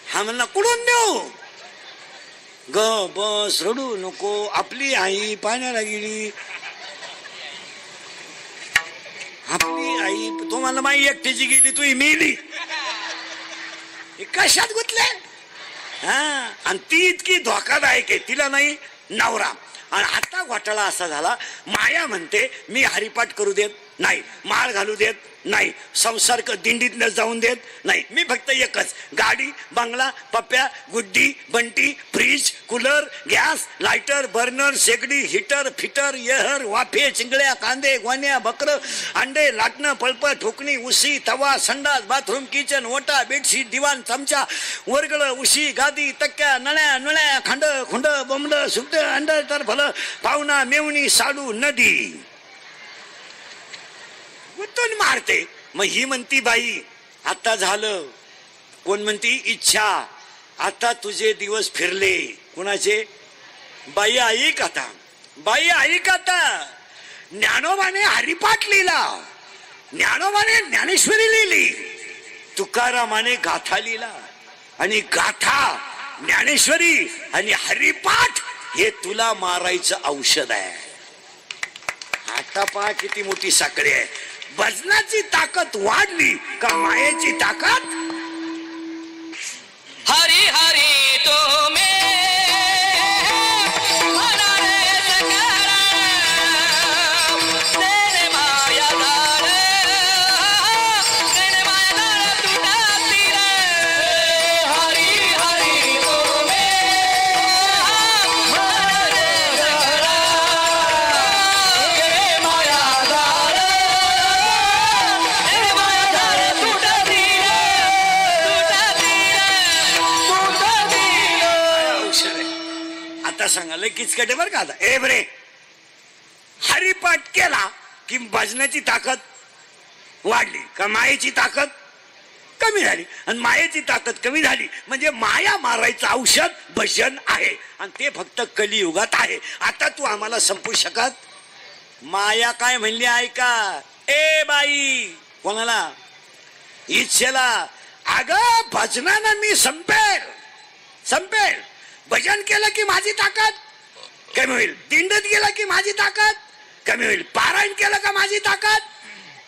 हा म्हणला कुठून देऊ, ग बस रडू नको, आपली आई पाण्याला गेली, आपली आई. तो मला माई एकटीची गेली, तू मेली. कशात गुतले. हा आणि ती इतकी धोकादायक आहे, तिला नाही नवरा. आणि आता घोटाळा असा झाला, माया म्हणते मी हरिपाठ करू देत नाही, माळ घालू देत नाही, संसार दिंडीतनं जाऊन देत नाही, मी फक्त एकच गाडी बंगला Pappya Guddi Bunty fridge cooler gas lighter burner शेगडी हिटर फिटर येहर वाफे चिंगळ्या कांदे गोण्या बकर अंडे लाटणं पळप ठोकणी उशी तवा संडास बाथरूम किचन ओटा बेडशीट दिवाण चमचा वर्गळ उशी गादी तक्क्या नळ्या नळ्या खांड खुंड बोंबड सुगड अंड टरफल पाहुणा मेवणी साडू नदी गुंतून मारते. मग ही म्हणती बाई आता झालं, कोण म्हणती इच्छा, आता तुझे दिवस फिरले. कुणाचे, बाई ऐक आता, बाई ऐक आता. ज्ञानोबाने हरिपाठ लिहिला, ज्ञानोबाने ज्ञानेश्वरी लिहिली, तुकारामाने गाथा लिहिला, आणि गाथा ज्ञानेश्वरी आणि हरिपाठ हे तुला मारायचं औषध आहे. आता पहा किती मोठी साखळी आहे. भजनाची ताकद वाढली का मायेची ताकद. हरी हरी तो मे सांगायला किचकटे बरं का. आता ए बरे हरिपाठ केला की भजनाची ताकद वाढली का मायेची ताकद कमी झाली. आणि मायेची ताकद कमी झाली म्हणजे माया मारायचं औषध भजन आहे. आणि ते फक्त कलियुगात आहे. आता तू आम्हाला संपू शकत. माया काय म्हणली ऐका. ए बाई कोणाला इच्छेला, अगं भजनानं मी संपेल संपेल. भजन केलं की माझी ताकद कमी होईल, दिंडत गेला की माझी ताकद कमी होईल, पारायण केलं का माझी ताकद.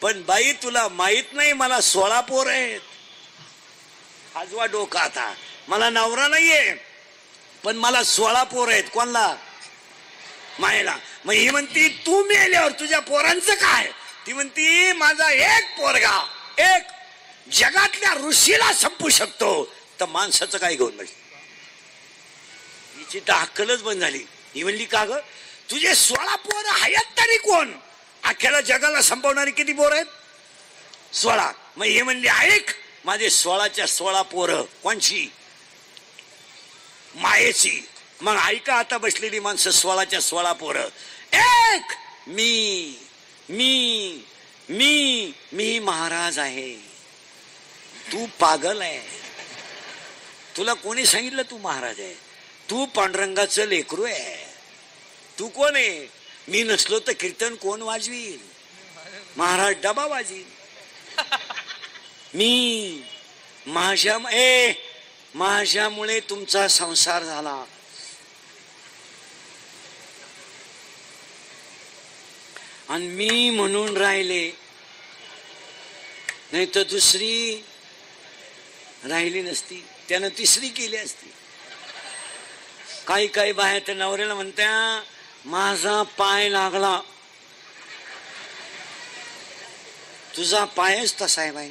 पण बाई तुला माहित नाही मला 16 पोर आहेत. आजवा डोका आता, मला नवरा नाहीये पण मला 16 पोर आहेत. कोणला, मायेला. मग ही म्हणती तू मेल्यावर तुझ्या पोरांचं काय. ती म्हणती माझा एक पोरगा एक जगातल्या ऋषीला संपू शकतो, तर माणसाचं काय घेऊन बस. हिची तर अक्कलच बंद झाली. ही म्हणली का ग तुझे 16 पोर आहेत तरी कोण, अख्ख्याला जगाला संपवणारी किती पोर आहेत 16. मग हे म्हणली ऐक माझे 16च्या 16 पोरं. कोणची, मायेची. मग ऐका आता बसलेली माणसं 16च्या 16 पोरं. एक मी मी मी मी महाराज आहे. तू पागल आहे. तुला कोणी सांगितलं तू महाराज आहे. तू पांडुरंगाचं लेकरू आहे. तू कोण आहे. मी नसलो तर कीर्तन कोण वाजवील. महाराज डबा वाजवील. मी माझ्यामुळे तुमचा संसार झाला. आणि मी म्हणून राहिले, नाही तर दुसरी राहिली नसती. त्यानं तिसरी केली असती. काही काही बाहेर त्या नवऱ्याला म्हणत्या माझा पाय लागला. तुझा पायच तसा आहे बाई.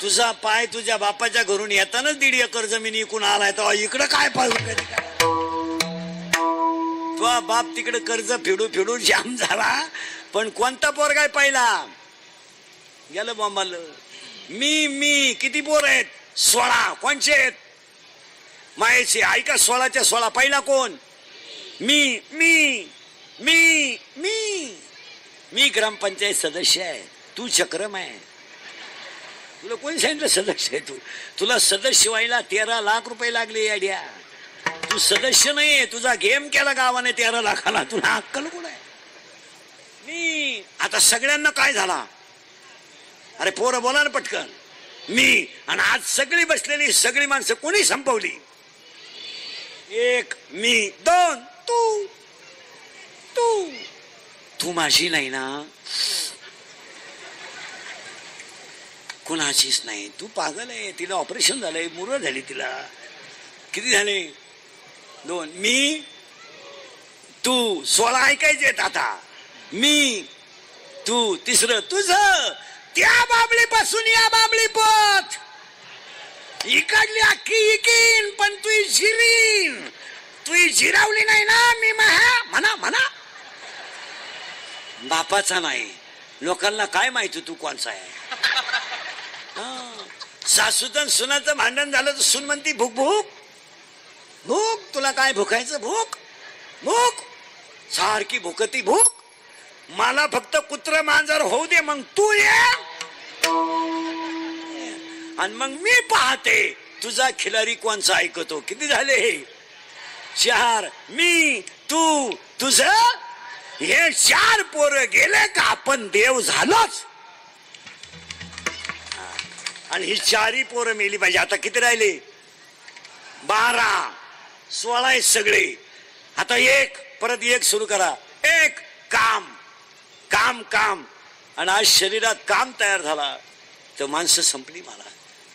तुझा पाय तुझ्या बापाच्या घरून येतानाच 1.5 एकर जमीन इकून आलाय, तर इकडं काय पाहिजे? तुझा बाप तिकडे कर्ज फेडू फेडू जाम झाला, पण कोणता पोर काय पाहिला गेलं बॉम्बाल. मी किती पोर आहेत? 16. कोणचे आहेत? मायेचे. ऐका, 16च्या 16 पहिला कोण? मी मी मी मी मी ग्रामपंचायत सदस्य आहे, तू चक्रम आहे. तुला कोणी सांगितलं सदस्य आहे? तुला सदस्य व्हायला 13 लाख रुपये लागले याड्या. तू सदस्य नाहीये, तुझा गेम केला गावाने 13 लाखाला. तुला अक्कल कोण आहे? मी. आता सगळ्यांना काय झाला? अरे पोरं बोला ना पटकन. मी. आणि आज सगळी बसलेली सगळी माणसं कोणी संपवली? 1 मी, 2 तू. तू तू माझी नाही ना, कुणाचीच नाही. तू पागल आहे. तिला ऑपरेशन झालंय, मुरळ झाली तिला. किती झाले? 2. मी तू. 16 ऐकायचे आता. मी तू. तिसरं तुझं. त्या बाबळीपासून या बाबळी पोत. इकडली अख्खी इकीन, पण तू जिरीन. तू जिरावली नाही ना मी म्हणा म्हणा. बापाचा नाही, लोकांना काय माहिती तू कोणचा आहे? सासूचं सुनाचं भांडण झालं तर सून म्हणती भूक भूक भूक. तुला काय भुकायचं? भूक भूक सारखी भुकती भूक. मला फक्त कुत्र मांजर होऊ दे, मग तू ये. आणि मग मी पाहते तुझा खिलारी कोणचा ऐकतो. किती झाले? 4. मी तू तुझं. हे 4 पोरं गेले का आपण देव झालोच. आणि ही 4ही पोरं मेली पाहिजे. आता किती राहिले? 12. 16 आहेत सगळे. आता 1 परत 1 सुरू करा. 1 काम काम काम. आणि आज शरीरात काम तयार झाला तर माणसं संपली. मला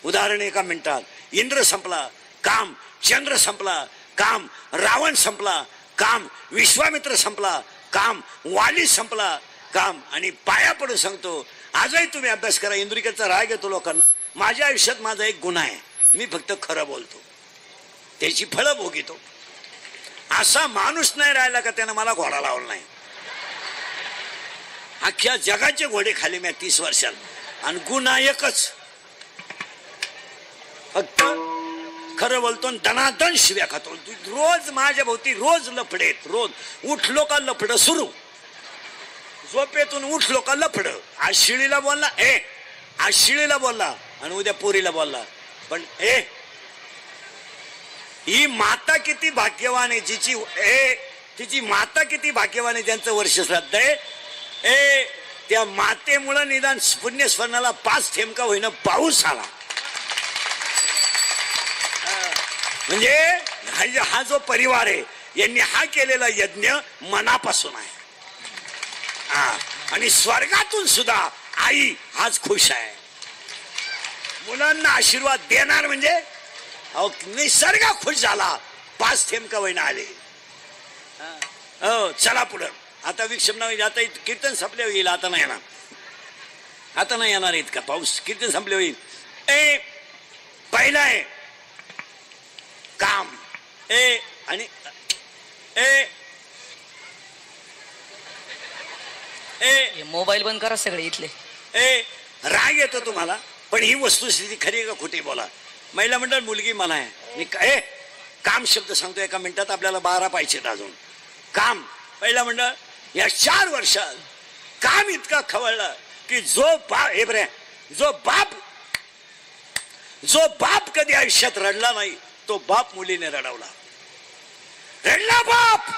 उदाहरण 1 मिनिटात. इंद्र संपला, काम. चंद्र संपला, काम. रावण संपला, काम. विश्वामित्र संपला, काम. वाली संपला, काम. आणि पाया पडून सांगतो, आजही तुम्ही अभ्यास करा. इंद्रिकेचा राग येतो लोकांना. माझ्या आयुष्यात माझा एक गुन्हा आहे, मी फक्त खरं बोलतो, त्याची फळं भोगितो. असा माणूस नाही राहिला का त्यानं मला घोडा लावला नाही. अख्ख्या जगाचे घोडे खाली मी 30 वर्षात. आणि गुन्हा एकच, फक्त खरं बोलतो. दणादण शिव्या खातो. रोज माझ्या भोवती रोज लफडेत. रोज उठलो का लफड सुरू. झोपेतून उठलो का लफड. आज शिळीला बोलला, आज शिळीला बोलला आणि उद्या पोरीला बोलला. पण ही माता किती भाग्यवान आहे, तिची माता किती भाग्यवान आहे ज्यांचं वर्ष श्राद्ध आहे. त्या मातेमुळे निदान पुण्यस्मरणाला 5 थेंब का होईना पाऊस आला. म्हणजे हा जो परिवार आहे यांनी हा केलेला यज्ञ मनापासून आहे. आणि स्वर्गातून सुद्धा आई आज खुश आहे. मुलांना आशीर्वाद देणार म्हणजे निसर्ग खुश झाला. 5 थेंब का होईना आले. चला पुढं. आता विक्षेप नाव. आता कीर्तन संपले होईल. आता नाही येणार. आता नाही येणार इतका पाऊस. कीर्तन संपले होईल. पहिला आहे काम. आणि मोबाईल बंद करा सगळे इथले. राग येतो तुम्हाला, पण ही वस्तुस्थिती खरी का खोटी बोला. महिला मंडळ मुलगी मला आहे. मी काय काम शब्द सांगतो. 1 मिनिटात आपल्याला 12 पाहिजे अजून. काम. पहिला मंडळ या 4 वर्षात काम इतका खवळलं की जो बाप कधी आयुष्यात रडला नाही तो बाप मुलीने रडवला. रडला बाप.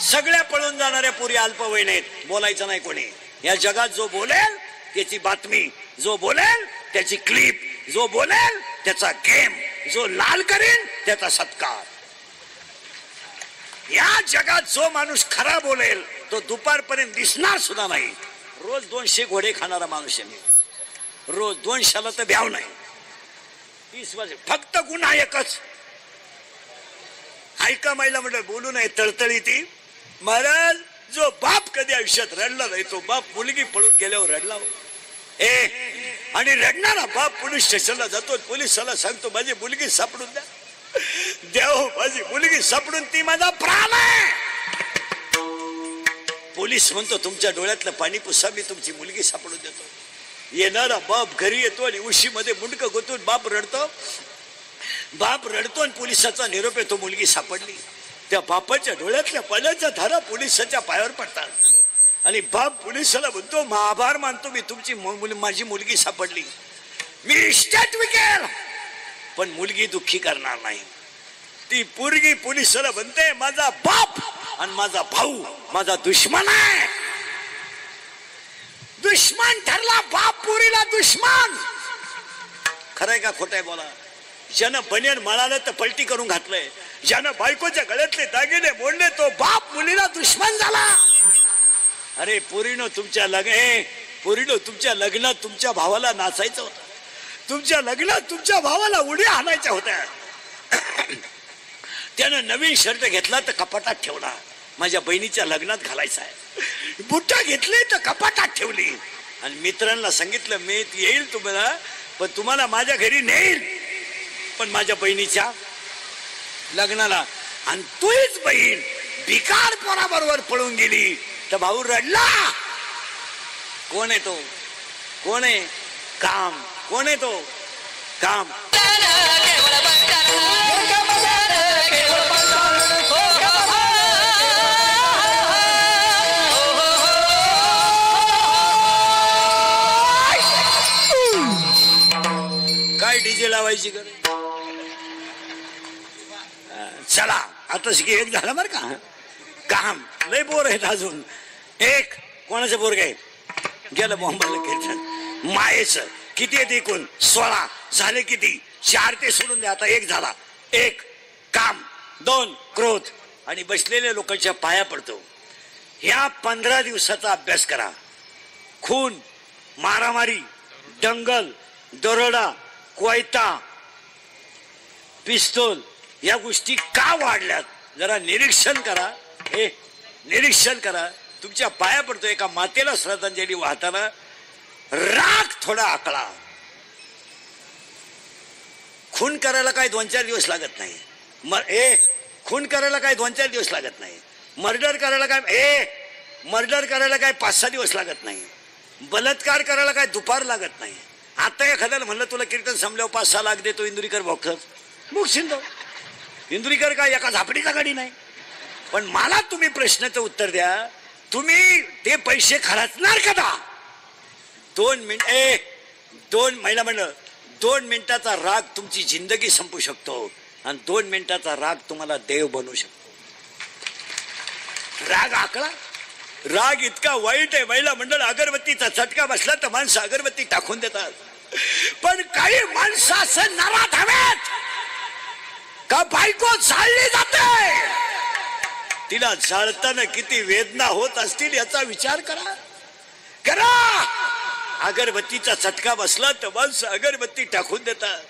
सगळ्या पळून जाणाऱ्या पुरी अल्पवयीन आहेत. बोलायचं नाही कोणी. या जगात जो बोलेल त्याची बातमी, जो बोलेल त्याची क्लिप, जो बोलेल त्याचा गेम, जो लाल करेल त्याचा सत्कार. या जगात जो माणूस खरा बोलेल तो दुपारपर्यंत दिसणार सुद्धा नाही. रोज 200 घोडे खाणारा माणूस आहे मी. रोज 200ला तर भ्याव नाही. 30 वर्ष. फक्त गुन्हा एकच. ऐका महिला मंडळ बोलू नये. तळतळी ती. महाराज जो बाप कधी आयुष्यात रडला नाही तो बाप मुलगी पळून गेल्यावर रडला हो. आणि रडणारा बाप पोलीस स्टेशनला जातो, पोलिसाला सांगतो माझी मुलगी सापडून द्या. देव माझी मुलगी सापडून ती माझा प्राण आहे. पोलीस म्हणतो तुमच्या डोळ्यातलं पाणी पुसा, मी तुमची मुलगी सापडून देतो. येणारा बाप घरी येतो आणि उशीमध्ये मुंडकं गुंतून बाप रडतो. बाप रडतो आणि पोलिसाचा निरोप येतो मुलगी सापडली. त्या बापाच्या डोळ्यातल्या पाण्याच्या धारा पोलिसाच्या पायावर पडतात आणि बाप पोलिसाला म्हणतो आभार मानतो, मी तुमची माझी मुलगी सापडली, मी इस्टेट विकेल पण मुलगी दुःखी करणार नाही. ती पोरगी पोलिसाला म्हणते माझा बाप आणि माझा भाऊ माझा दुश्मन आहे. दुश्मन ठरला बाप, पोरीला दुश्मन. खरंय का खोटंय बोला? ज्यानं बनियन मळालं तर पलटी करून घातलंय, ज्यानं बायकोच्या गळ्यातले दागिने मोडले तो बाप मुलीला दुश्मन झाला. अरे पोरीनो तुमच्या तुमच्या लग्नात तुमच्या भावाला नाचायचं होतं, तुमच्या लग्नात तुमच्या भावाला उड्या हाणायच्या होत्या. त्यानं नवीन शर्ट घेतला तर कपाटात ठेवला, माझ्या बहिणीच्या लग्नात घालायचा आहे. बुट्टा घेतली तर कपाटात ठेवली आणि मित्रांना सांगितलं मी येईल तुम्हाला, पण तुम्हाला माझ्या घरी नेईल पण माझ्या बहिणीच्या लग्नाला. आणि तूच बहीण भिकार पोराबरोबर पळून गेली तर भाऊ रडला. कोण आहे तो? कोण आहे? काम. कोण आहे तो? काम. काय डीजे लावायची गरज? चला आता एक झालं बरं का. काम लय बोर आहेत अजून. एक कोणाचं बोर काय गेलं बॉम्बाला कीर्तन मायेचं. किती आहेत एकूण? 16 झाले. किती? 4 ते सोडून द्या. आता एक झाला. एक काम, 2 क्रोध. आणि बसलेल्या लोकांच्या पाया पडतो. ह्या 15 दिवसाचा अभ्यास करा. खून, मारामारी, दंगल, दरोडा, कोयता, पिस्तूल या गोष्टी का वाढल्यात जरा निरीक्षण करा. निरीक्षण करा. तुमच्या पाया पडतो. एका मातेला श्रद्धांजली वाहताना राग थोडा आकळा. खून करायला काय 2-4 दिवस लागत नाही. खून करायला काय 2-4 दिवस लागत नाही. मर्डर करायला काय 5-6 दिवस लागत नाही. बलात्कार करायला काय दुपार लागत नाही. आता एखाद्याला म्हणलं तुला कीर्तन संपल्यावर 5-6 लाख देतो इंदुरीकर बॉक्सर मुगशिंद. इंदुरीकर काय एका झापडीचा गाडी नाही. पण मला तुम्ही प्रश्नाचं उत्तर द्या, तुम्ही ते पैसे खर्चणार कदा? 2 महिला म्हणलं 2 मिनिटाचा राग तुमची जिंदगी संपू शकतो आणि 2 मिनिटाचा राग तुम्हाला देव बनवू शकतो. राग आकळा. राग इतका वाईट आहे. महिला मंडळ अगरबत्तीचा चटका बसला तर माणसं अगरबत्ती टाकून देतात. पण काही माणसं असं नरात हवेत का बायको जाळली जाते. तिला जाळताना किती वेदना होत असतील याचा विचार करा. अगरबत्तीचा चटका बसला तर माणसं अगरबत्ती टाकून देतात.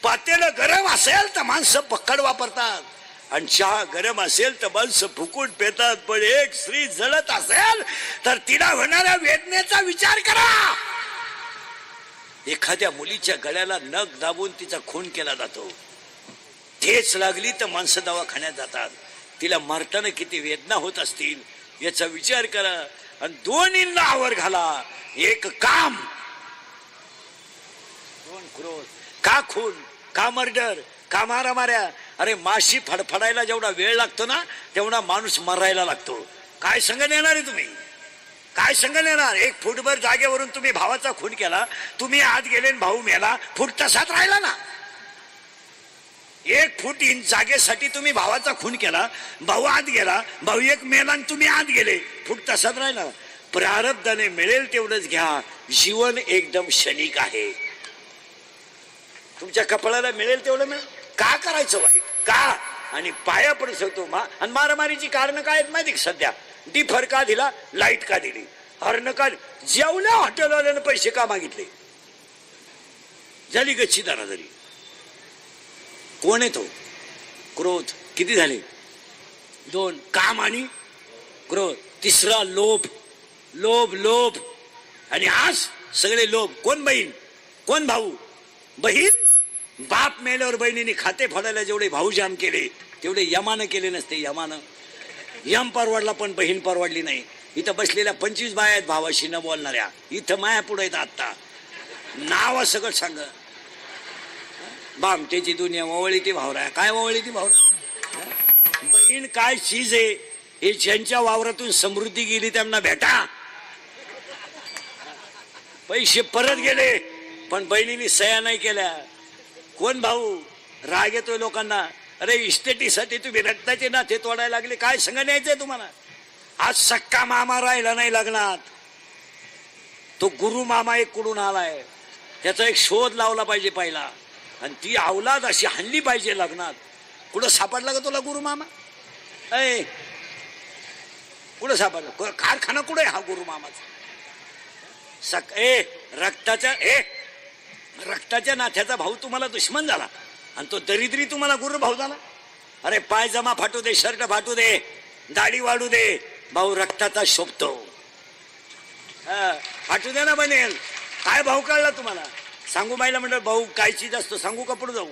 पातेलं गरम असेल तर माणसं पक्कड वापरतात आणि चहा गरम असेल तर माणसं फुकून पेतात. पण एक स्त्री जळत असेल तर तिला होणाऱ्या वेदनेचा विचार करा. एखाद्या मुलीच्या गळ्याला नख दाबून तिचा खून केला जातो. ठेच लागली तर माणसं दवाखान्यात जातात. तिला मरताना किती वेदना होत असतील याचा विचार करा. आणि दोन्हींना आवर घाला. एक काम, 2 क्रोध. का खून, का मर्डर, का मारामाऱ्या. अरे माशी फडफडायला जेवढा वेळ लागतो ना तेवढा माणूस मरायला लागतो. काय संगण येणार आहे तुम्ही? काय संगण येणार? 1 फूटभर जागेवरून तुम्ही भावाचा खून केला, तुम्ही आत गेले भाऊ मेला, फूट तसाच राहिला ना. 1 फूट जागेसाठी तुम्ही भावाचा खून केला, भाऊ आत गेला, भाऊ एक मेला आणि तुम्ही आत गेले, फूट तसाच राहिला. प्रारब्धाने मिळेल तेवढंच घ्या. जीवन एकदम क्षणिक आहे. तुमच्या कपाळाला मिळेल तेवढं मिळेल. का करायचं वाईट? का? आणि पाया पडू शकतो. आणि मारामारीची कारण काय आहेत माहिती? सध्या डिफर का दिला, लाईट का दिली, हरण का, जेवल्या हॉटेलवाल्यानं पैसे का मागितले, झाली गच्ची दारादारी. कोण आहे तो? क्रोध. किती झाले? 2. काम आणि क्रोध. तिसरा लोभ, लोभ लोभ. आणि आज सगळे लोभ. कोण बहीण, कोण भाऊ? बहीण बाप मेल्यावर बहिणीने खाते फोडायला जेवढे भाऊ जाम केले तेवढे यमानं केले नसते. यमानं यम परवडला पण बहीण परवडली नाही. इथं बसलेल्या 25 बाया आहेत भावाशी न बोलणाऱ्या. इथं माया पुढे आहेत. आत्ता नाव सगळं सांग. बामटेची दुनिया ववळी ती भावरा. काय ववळी ती भावरा? बहीण काय चीज आहे हे ज्यांच्या वावरातून समृद्धी गेली त्यांना भेटा. पैसे परत गेले पण बहिणीने सह्या नाही केल्या. कोण भाऊ? राग येतोय लोकांना. अरे इस्टेटीसाठी तुम्ही रक्ताचे नाते तोडायला लागले. काय संग न्यायचंय तुम्हाला? आज सक्का मामा राहिला नाही लग्नात. तो गुरु मामा एक कुठून आलाय त्याचा एक शोध लावला पाहिजे पहिला. आणि ती अवलाद अशी हल्ली पाहिजे लग्नात. कुठं सापडला का तुला गुरु मामा? ऐ कुठं सापडला? कारखाना कुठे हा गुरु मामाचा? रक्ताच्या नात्याचा भाऊ तुम्हाला दुश्मन झाला आणि तो दरिद्री तुम्हाला गुरु भाऊ झाला. अरे पायजमा फाटू दे, शर्ट फाटू दे, दाढी वाढू दे, भाऊ रक्ताचा शोभतो. फाटू दे ना बनेल. काय भाऊ कळला तुम्हाला? सांगू बाईला म्हणलं भाऊ काय चीज असतो सांगू का पुढे जाऊ?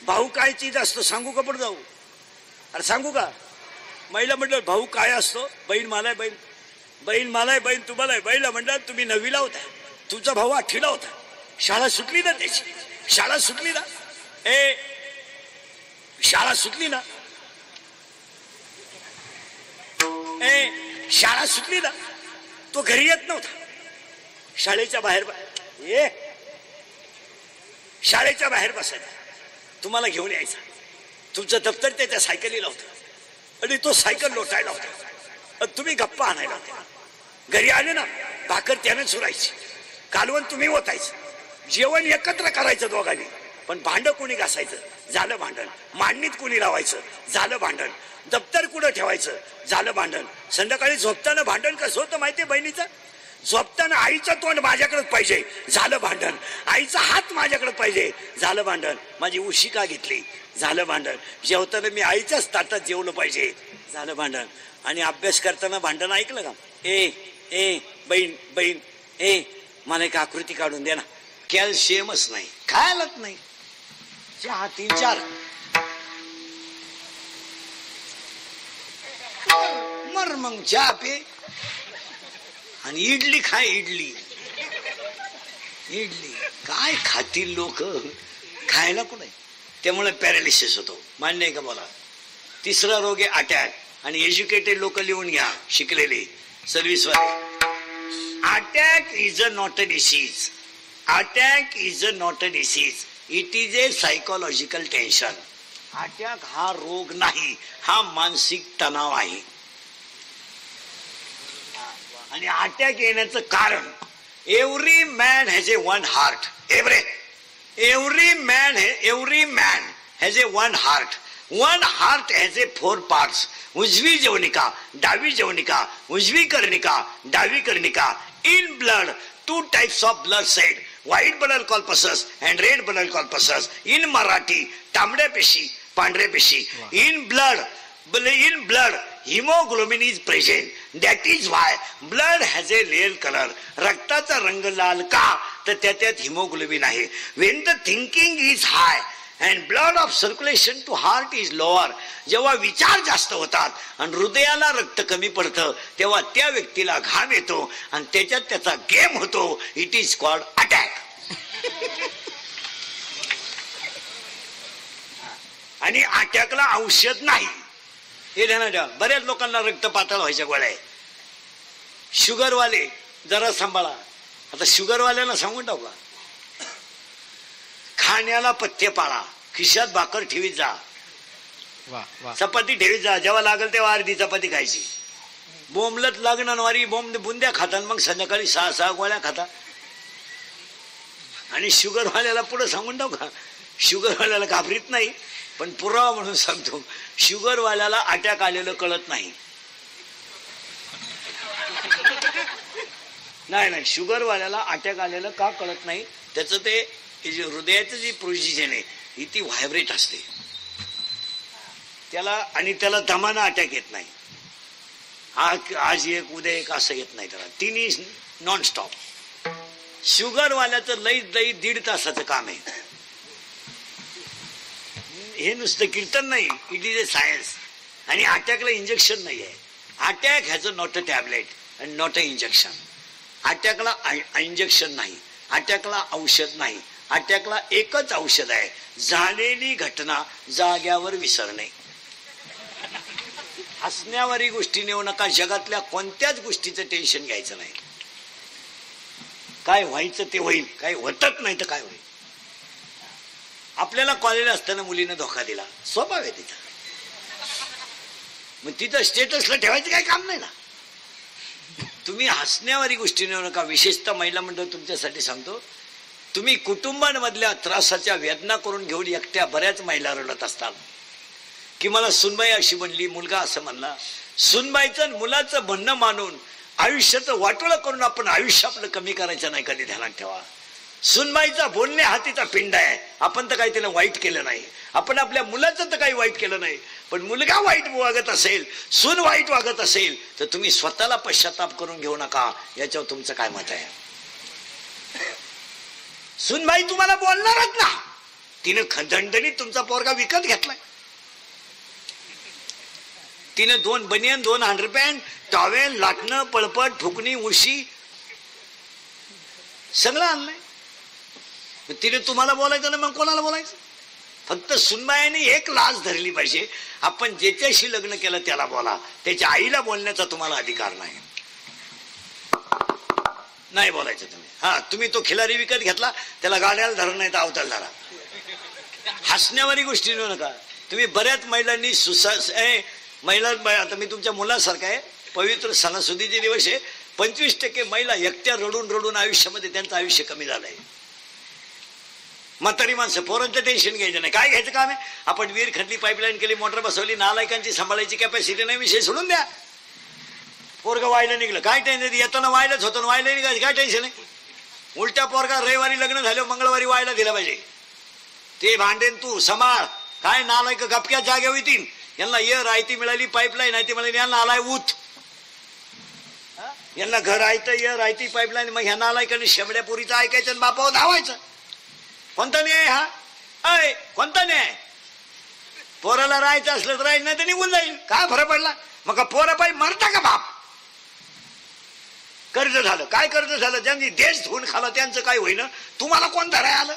भाऊ काय चीज असतो सांगू का पुढे जाऊ? अरे सांगू का? महिला म्हटलं भाऊ काय असतो? बहीण मला बहीण, बहीण मला बहीण तुम्हाला. बहिणीला म्हणलं तुम्ही 9वीला होता, तुमचा भाऊ 8वीला होता. शाळा सुटली ना त्याची. शाळा सुटली ना. शाळा सुटली ना. शाळा सुटली ना. तो घरी येत नव्हता. शाळेच्या बाहेर शाळेच्या बाहेर बसायचा. तुम्हाला घेऊन यायचा. तुमचं दप्तर त्याच्या सायकलीला होतं आणि तो सायकल लोटायला होता. तुम्ही गप्पा आणायला होत्या. घरी आले ना भाकर त्यानं चुरायची, कालवण तुम्ही ओतायचं, जेवण एकत्र करायचं दोघांनी. पण भांड कोणी घासायचं? झालं भांडण. मांडणीत कोणी लावायचं? झालं भांडण. दप्तर कुठं ठेवायचं? झालं भांडण. संध्याकाळी झोपताना भांडण कसं होतं माहितीये बहिणीचं? झोपताना आईचं तोंड माझ्याकडेच पाहिजे, झालं भांडण. आईचा हात माझ्याकडे पाहिजे, झालं भांडण. माझी उशी का घेतली? झालं भांडण. जेवताना मी आईच्याच ताटात जेवलं पाहिजे, झालं भांडण. आणि अभ्यास करताना भांडण ऐकलं का? बहीण बहीण मला एक आकृती काढून दे ना. कॅल्शियमच नाही, खायलाच नाही. चहा 3-4 मर मग चहा पे. आणि इडली खाय. इडली इडली काय खातील लोक? खायला कुठे? त्यामुळे पॅरालिसिस होतो. मान्य आहे का बोला? तिसरा रोग आहे अटॅक. आणि एज्युकेटेड लोक लिहून घ्या, शिकलेले सर्व्हिसवाले. Attack is a not a disease. Attack is a not a disease. It is a psychological tension. Attack हा रोग नाही, हा मानसिक तणाव आहे. आणि अटॅक येण्याचं कारण every man has a one heart. Every man has a one heart. One heart has a 4 parts. उजवी जवनिका, डावी जवनिका, उजवी कर्णिका, डावी कर्णिका. In blood 2 types of blood said, white blood corpuscles and red blood corpuscles. In Marathi, तांबड्या पेशी, पांढऱ्या पेशी. In blood hemoglobin is present. That is why blood has a real color. रक्ताचा रंग लाल का? तर त्यात हिमोग्लोबिन आहे. When the thinking is high and blood of circulation to heart is lower. जेव्हा विचार जास्त होतात आणि हृदयाला रक्त कमी पडतं तेव्हा त्या व्यक्तीला घाम येतो आणि त्याच्यात त्याचा गेम होतो. It is called attack. आणि अटॅकला औषध नाही हे ध्यानात ठेवा. बऱ्याच लोकांना रक्त पातळ व्हायच्या गोळ्या आहे. शुगरवाले जरा सांभाळा. आता शुगरवाल्याला सांगून टाकू का? खाण्याला पथ्य पाळा. खिशात भाकर ठेवीत जा, चपाती ठेवीत जा. जेव्हा लागेल तेव्हा अर्धी चपाती खायची. बोंबलत लग्नवारी बुंद्या खातात, मग संध्याकाळी 6 गोळ्या खाता. आणि शुगरवाल्याला पुढे सांगून टाकू का? शुगरवाल्याला घाबरीत नाही पण पुरावा म्हणून सांगतो, शुगरवाल्याला अटॅक आलेलं कळत नाही. नाही, शुगरवाल्याला अटॅक आलेलं का कळत नाही? त्याचं ते जे हृदयाचं जी प्रोसिजन आहे ही ती व्हायब्रेट असते त्याला, आणि त्याला दमानं अटॅक येत नाही. आज एक उद्या एक असं येत नाही त्याला, तिन्ही नॉन स्टॉप. शुगरवाल्याचं लई 1.5 तासाचं काम आहे. हे नुसतं कीर्तन नाही, इट इज ए सायन्स. आणि अटॅकला इंजेक्शन नाही आहे. Attack has a not a tablet and not a injection. अटॅकला इंजेक्शन नाही, अटॅकला औषध नाही. अटॅकला एकच औषध आहे, झालेली घटना जाग्यावर विसरणे. हसण्यावारी गोष्टी नेऊ नका. जगातल्या कोणत्याच गोष्टीचं टेन्शन घ्यायचं नाही. काय व्हायचं ते होईल, काय होतच नाही तर काय होईल. आपल्याला कॉलेजला असताना मुलीनं धोका दिला, स्वभाव आहे तिचा. मग तिथं स्टेटसला ठेवायचं काही काम नाही ना. तुम्ही हसण्यावारी गोष्टी नेऊ नका. विशेषतः महिला मंडळ तुमच्यासाठी सांगतो, तुम्ही कुटुंबांमधल्या त्रासाच्या वेदना करून घेऊन एकट्या बऱ्याच महिला रडत असतात की मला सुनबाई अशी म्हणली, मुलगा असं म्हणला. सुनबाईचं मुलाचं म्हणणं मानून आयुष्याचं वाटोळं करून आपण आयुष्य आपलं कमी करायचं नाही, कधी ध्यानात ठेवा. सुनबाईचा बोलणे हा तिचा पिंड आहे. आपण तर काही तिला वाईट केलं नाही, आपण आपल्या मुलाचं तर काही वाईट केलं नाही. पण मुलगा वाईट वागत असेल, सून वाईट वागत असेल तर तुम्ही स्वतःला पश्चाताप करून घेऊ नका. याच्यावर तुमचं काय मत आहे? सुनबाई तुम्हाला बोलणारच ना. तिनं खंदणदणीत तुमचा पोरगा विकत घेतलाय. तिने 2 बनियन, 2 अंडरपॅन्ट, टॉवेल, लाटणं, पळपट, फुकणी, उशी सगळं आणलंय. तिने तुम्हाला बोलायचं ना, मग कोणाला बोलायचं? फक्त सुनबाईने एक लाज धरली पाहिजे, आपण ज्याच्याशी लग्न केलं त्याला बोला, त्याच्या आईला बोलण्याचा तुम्हाला अधिकार नाही. नाही बोलायचं तुम्ही. हा, तुम्ही तो खिलारी विकत घेतला, त्याला गाड्याला धरून नाही तर अवताल धरा. हसण्यावारी गोष्टी नेऊ नका. तुम्ही बऱ्याच महिलांनी महिला, आता मी तुमच्या मुलासारखा आहे, पवित्र सणासुदीचे दिवस आहे. 25% महिला एकट्या रडून रडून आयुष्यामध्ये त्यांचं आयुष्य कमी झालंय. म्हातारी माणसं, पोरांचं टेन्शन घ्यायचं नाही. काय घ्यायचं काम आहे? आपण विहीर खणली, पाईपलाईन केली, मोटर बसवली, नालायकांची सांभाळायची कॅपॅसिटी नाही, विषय सोडून द्या. पोरगा वायला निघलं, काय टेन्शन? येताना वायलाच होतं, वायला निघायचं काय टेन्शन आहे? उलट्या पोरगा रविवारी लग्न झालं, मंगळवारी वायला दिलं पाहिजे. ते भांडेन तू सांभाळ. काय नालायक गपक्या जाग्या होतील. यांना ये रायती मिळाली, पाईपलाईन आहे ती मिळाली, यांना आलाय ऊत. यांना घर आहे ये रायती पाईपलाईन. मग ह्या नालायकांनी शेमड्या पुरीचं ऐकायचं आणि बापावर धावायचं. कोणता न्याय हा? अय, कोणता न्याय? पोराला राहायचं असलं तर राहील, नाही तर निघून जाईल. काय फरक पडला? मग पोरा पायी मरता का बाप? कर्ज झालं, काय कर्ज झालं? ज्यांनी देश धुवून खाला त्यांचं काय होईना, तुम्हाला कोण धराय आलं?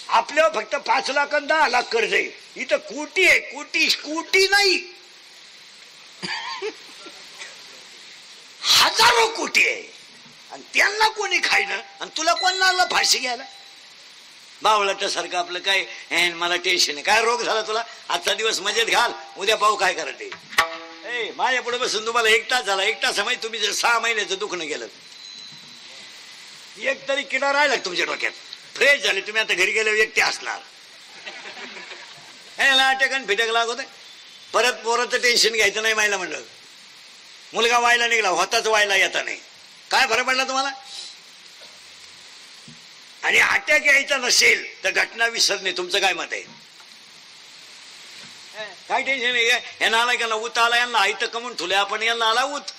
आपल्यावर फक्त 5 लाख आणि 10 लाख कर्ज आहे. इथं कोटी आहे, कोटी नाही, हजारो कोटी आहे. आणि त्यांना कोणी खायनं आणि तुला कोण लागलं फाशी घ्यायला? बावळाटासारखं आपलं काय, मला टेन्शन आहे. काय रोग झाला तुला? आजचा दिवस मजेत घाल, उद्या पाहू काय करते. माझ्या पुढे बसून तुम्हाला 1 तास झाला, 1 तासामध्ये तुम्ही जर 6 महिन्याचं दुखणं गेलं, एक तरी किडा राहिला तुमच्या डोक्यात. फ्रेश झाले तुम्ही, आता घरी गेल्यावर एकटे असणार. अटॅक आणि फिटक लागत आहे. परत पोराचं टेन्शन घ्यायचं नाही. मायला म्हणलं मुलगा वायला निघाला, होताच वायला येता नाही. काय फरक पडला तुम्हाला? आणि अटॅक यायचा नसेल तर घटना विसरणे. तुमचं काय मत आहे? काय टेन्शन आहे? यांना आला का ऊत आला, यांना आई तर कमवून ठुले आपण, यांना आला ऊत.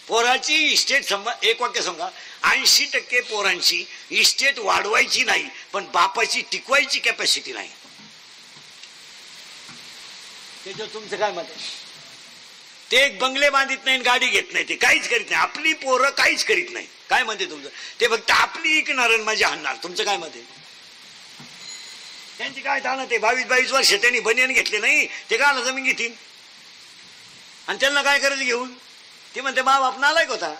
पोराची इस्टेट एक वाक्य सांगा, 80% पोरांची इस्टेट वाढवायची नाही, पण बापाची टिकवायची कॅपॅसिटी नाही. त्याच्यावर तुमचं काय मत आहे? ते एक बंगले बांधित नाही, गाडी घेत नाही, ते काहीच करीत नाही. आपली पोरं काहीच करीत नाही. काय म्हणते तुमचं? ते फक्त आपली इकणार आणि माझी हाणणार. तुमचं काय मत आहे? त्यांची काय ताण? ते 22 वर्ष त्यांनी बनियन घेतले नाही, ते का जमीन घेतील? आणि त्यांना काय करायचं घेऊन? ते म्हणते बाप नालायक होता,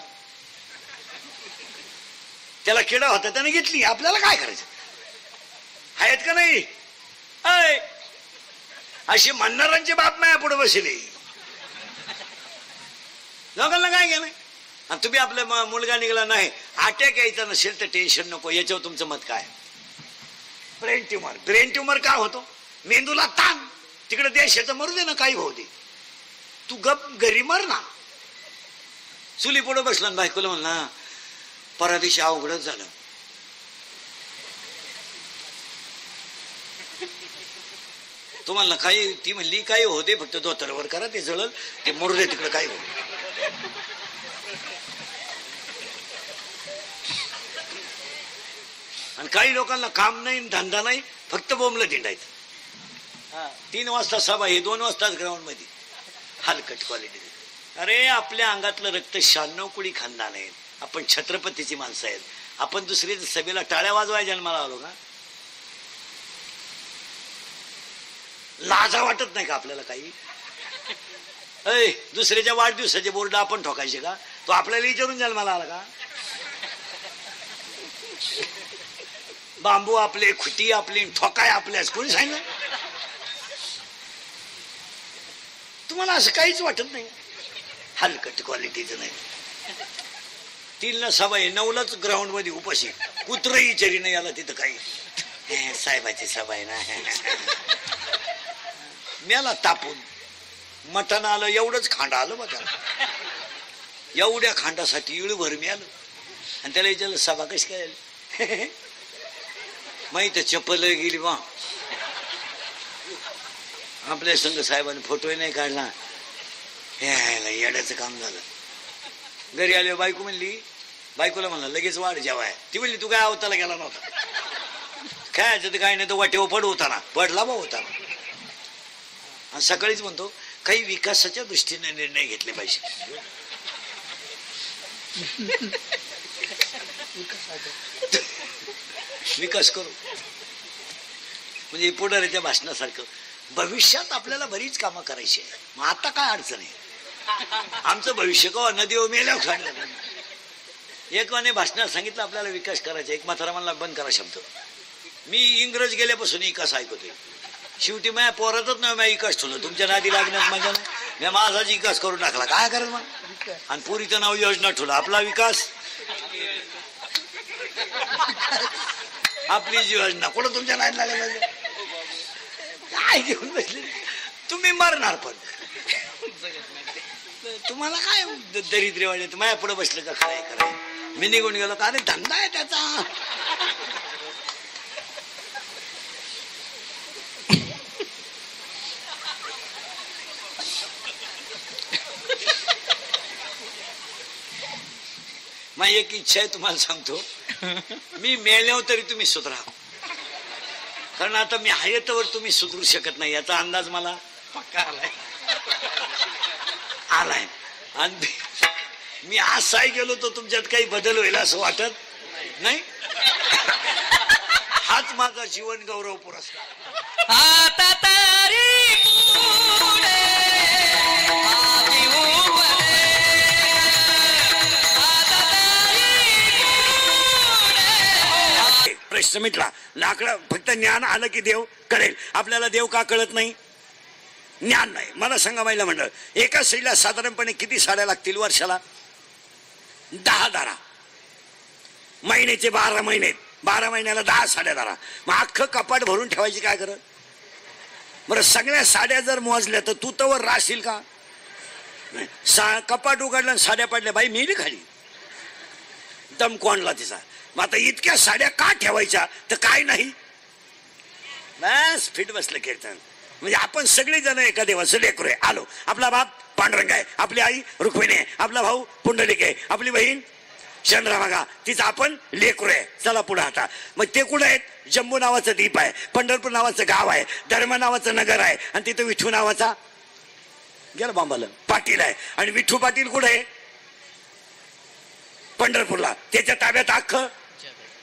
त्याला किडा होता, त्याने घेतली. आपल्याला काय करायचं? आहेत का नाही? अशी म्हणणाऱ्यांची बाप माया पुढे बसली. लोकांना काय गेलं? आणि तुम्ही आपल्या मुलगा निघाला नाही, अटॅक यायचा नसेल तर टेन्शन नको. याच्यावर तुमचं मत काय? ब्रेन ट्युमर का होतो? मेंदूला ताण. तिकडे देशाचं मरू दे ना, काही होऊ दे, तू गप घरी मर ना. चुली पुढे बसला बायकोला म्हणला, परदेशी अवघडच झालं. तुम्हाला काही ती म्हणली काही होते फक्त धोतरवर करा ते जळल ते मुरले तिकडे काय हो. आणि काही लोकांना काम नाही धंदा नाही फक्त बोंबलं दिंडायचं. 3 वाजता सभा हे 2 वाजताच ग्राउंड मध्ये हलकट क्वालिटी. अरे आपल्या अंगातलं रक्त 96 कोटी खानदान आहे. आपण छत्रपतीची माणसं आहेत. आपण दुसरी सभेला टाळ्या वाजवाय जन्माला आलो का? लाजा वाटत नाही का आपल्याला काही? अय दुसऱ्याच्या वाढदिवसाचे बोर्ड आपण ठोकायचे का? तो आपल्याला विचारून जन्माला आला का? बांबू आपले खुटी आपली ठोकाय आपल्याच कोणी सांगितलं? तुम्हाला असं काहीच वाटत नाही? हलकट क्वालिटीचं नाही. 3ला सभा आहे 9लाच ग्राउंड मध्ये उपाशी कुत्रही विचारी नाही आला तिथं काही. साहेबाची सभा आहे ना. मेला तापून मटण आलं एवढंच खांड आलं मग त्याला. एवढ्या खांडासाठी इळभर मिळालं आणि त्याला विचारलं सभा कशी काय आली? माहित चप्पल गेली बा. आपल्या संघ साहेबांनी फोटोही नाही काढला. हे येड्याचं काम झालं. घरी आले बायको म्हणली बायकोला म्हणलं लगेच वाढ जेवाय. ती म्हणली तू काय अवताला गेला नव्हता खायचं तर काय नाही तो वाटेवर पड होता ना पडला बा होता ना. आणि सकाळीच म्हणतो काही विकासाच्या दृष्टीने निर्णय घेतले पाहिजे. विकास करू म्हणजे पुढाऱ्याच्या भाषणासारखं. भविष्यात आपल्याला बरीच कामं करायची आहे. मग आता काय अडचण आहे? आमचं भविष्य का नदीवर मेल्यावर काढलं. एक माने भाषणात सांगितलं आपल्याला विकास करायचा. एक म्हातारा म्हणला बंद करा शब्द. मी इंग्रज गेल्यापासून विकास ऐकतोय. शेवटी माझ्या पोरातच नाही मी विकास ठेवलं. तुमच्या नादी लागण्यात माझ्या मी माझाच विकास करून टाकला. काय करेल मग? आणि पुरीचं नाव योजना ठेवलं. आपला विकास आपली जी योजना कुठं तुमच्या नादी लागल्या काय घेऊन बसले तुम्ही? मरणार पण तुम्हाला काय दरिद्र वाटत? माझ्या पुढे बसलं का काय कराय? मी निघून गेलो का? अरे धंदा आहे त्याचा. माझी एक इच्छा आहे तुम्हाला सांगतो. मी मेल्यावर तरी तुम्ही सुधरा. कारण आता मी आहे तर तुम्ही सुधरू शकत नाही याचा अंदाज मला पक्का आलाय. आणि मी असाही गेलो तर तुमच्यात काही बदल होईल असं वाटत नाही. हाच माझा जीवन गौरव पुरस्कार. आता तारी पुढे आधी उभे. आता तारी पुढे. प्रश्न मिटला. लाकडं फक्त ज्ञान आलं की देव कळेल. आपल्याला देव का कळत नाही? ज्ञान नाही. मला सांगा महिला मंडळ एका स्त्रीला साधारणपणे किती साड्या लागतील वर्षाला? 10 दारा. महिन्याचे 12 महिने 12 महिन्याला 10 साड्या दारा. मग अख्खं कपाट भरून ठेवायची काय करत? बरं सगळ्या साड्या जर मोजल्या तर तू तवर राहशील का? कपाट उघडलं साड्या पडल्या बाई मेली खाली. दम कोणला तिचा. मग आता इतक्या साड्या का ठेवायच्या? तर काय नाही बस फिट बसलं कीर्तन. म्हणजे आपण सगळे जण एका देवाचं लेकरू आहे. आलो. आपला बाप पांडुरंग आहे. आपली आई रुक्मिणी आहे. आपला भाऊ पुंडलिक आहे. आपली बहीण चंद्रभागा. तिचं आपण लेकरू आहे. चला पुढे आता. मग ते कुठं आहेत? जम्बू नावाचं द्वीप आहे. पंढरपूर नावाचं गाव आहे. धर्म नावाचं नगर आहे. आणि तिथं विठू नावाचा गेला बांबाला पाटील आहे. आणि विठू पाटील कुठे आहे? पंढरपूरला. त्याच्या ताब्यात अख्खं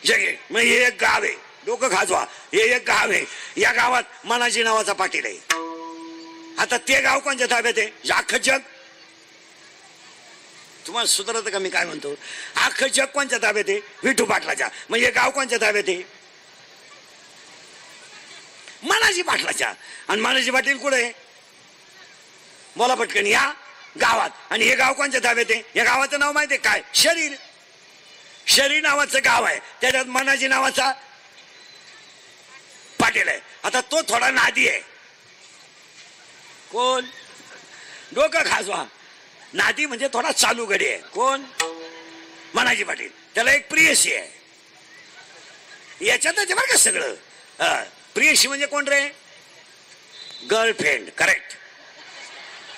जग आहे. मग हे एक गाव आहे. डोकं खाजवा. हे एक गाव आहे. या गावात मनाजी नावाचा पाटील आहे. आता ते गाव कोणत्या ताब्यात आहे? अख्खं जग. तुम्हाला सुधारत का मी काय म्हणतो? अख्खं जग कोणत्या ताब्यात आहे? विठू पाटलाच्या. मग हे गाव कोणत्या ताब्यात आहे? मनाजी पाटलाच्या. आणि मनाजी पाटील कुठे आहे? बोला पटकन. या गावात. आणि हे गाव कोणत्या ताब्यात आहे? या गावाचं नाव माहिती आहे काय? शरीर. शरीर नावाचं गाव आहे. त्याच्यात मनाजी नावाचा पाटील आहे. आता तो थोडा नादी आहे. कोण? डोकं खाजवा. नादी म्हणजे थोडा चालू गडी आहे. कोण? मनाजी पाटील. त्याला एक प्रियसी आहे. याच्यातच बरं का सगळं. प्रियसी म्हणजे कोण रे? Girlfriend, correct.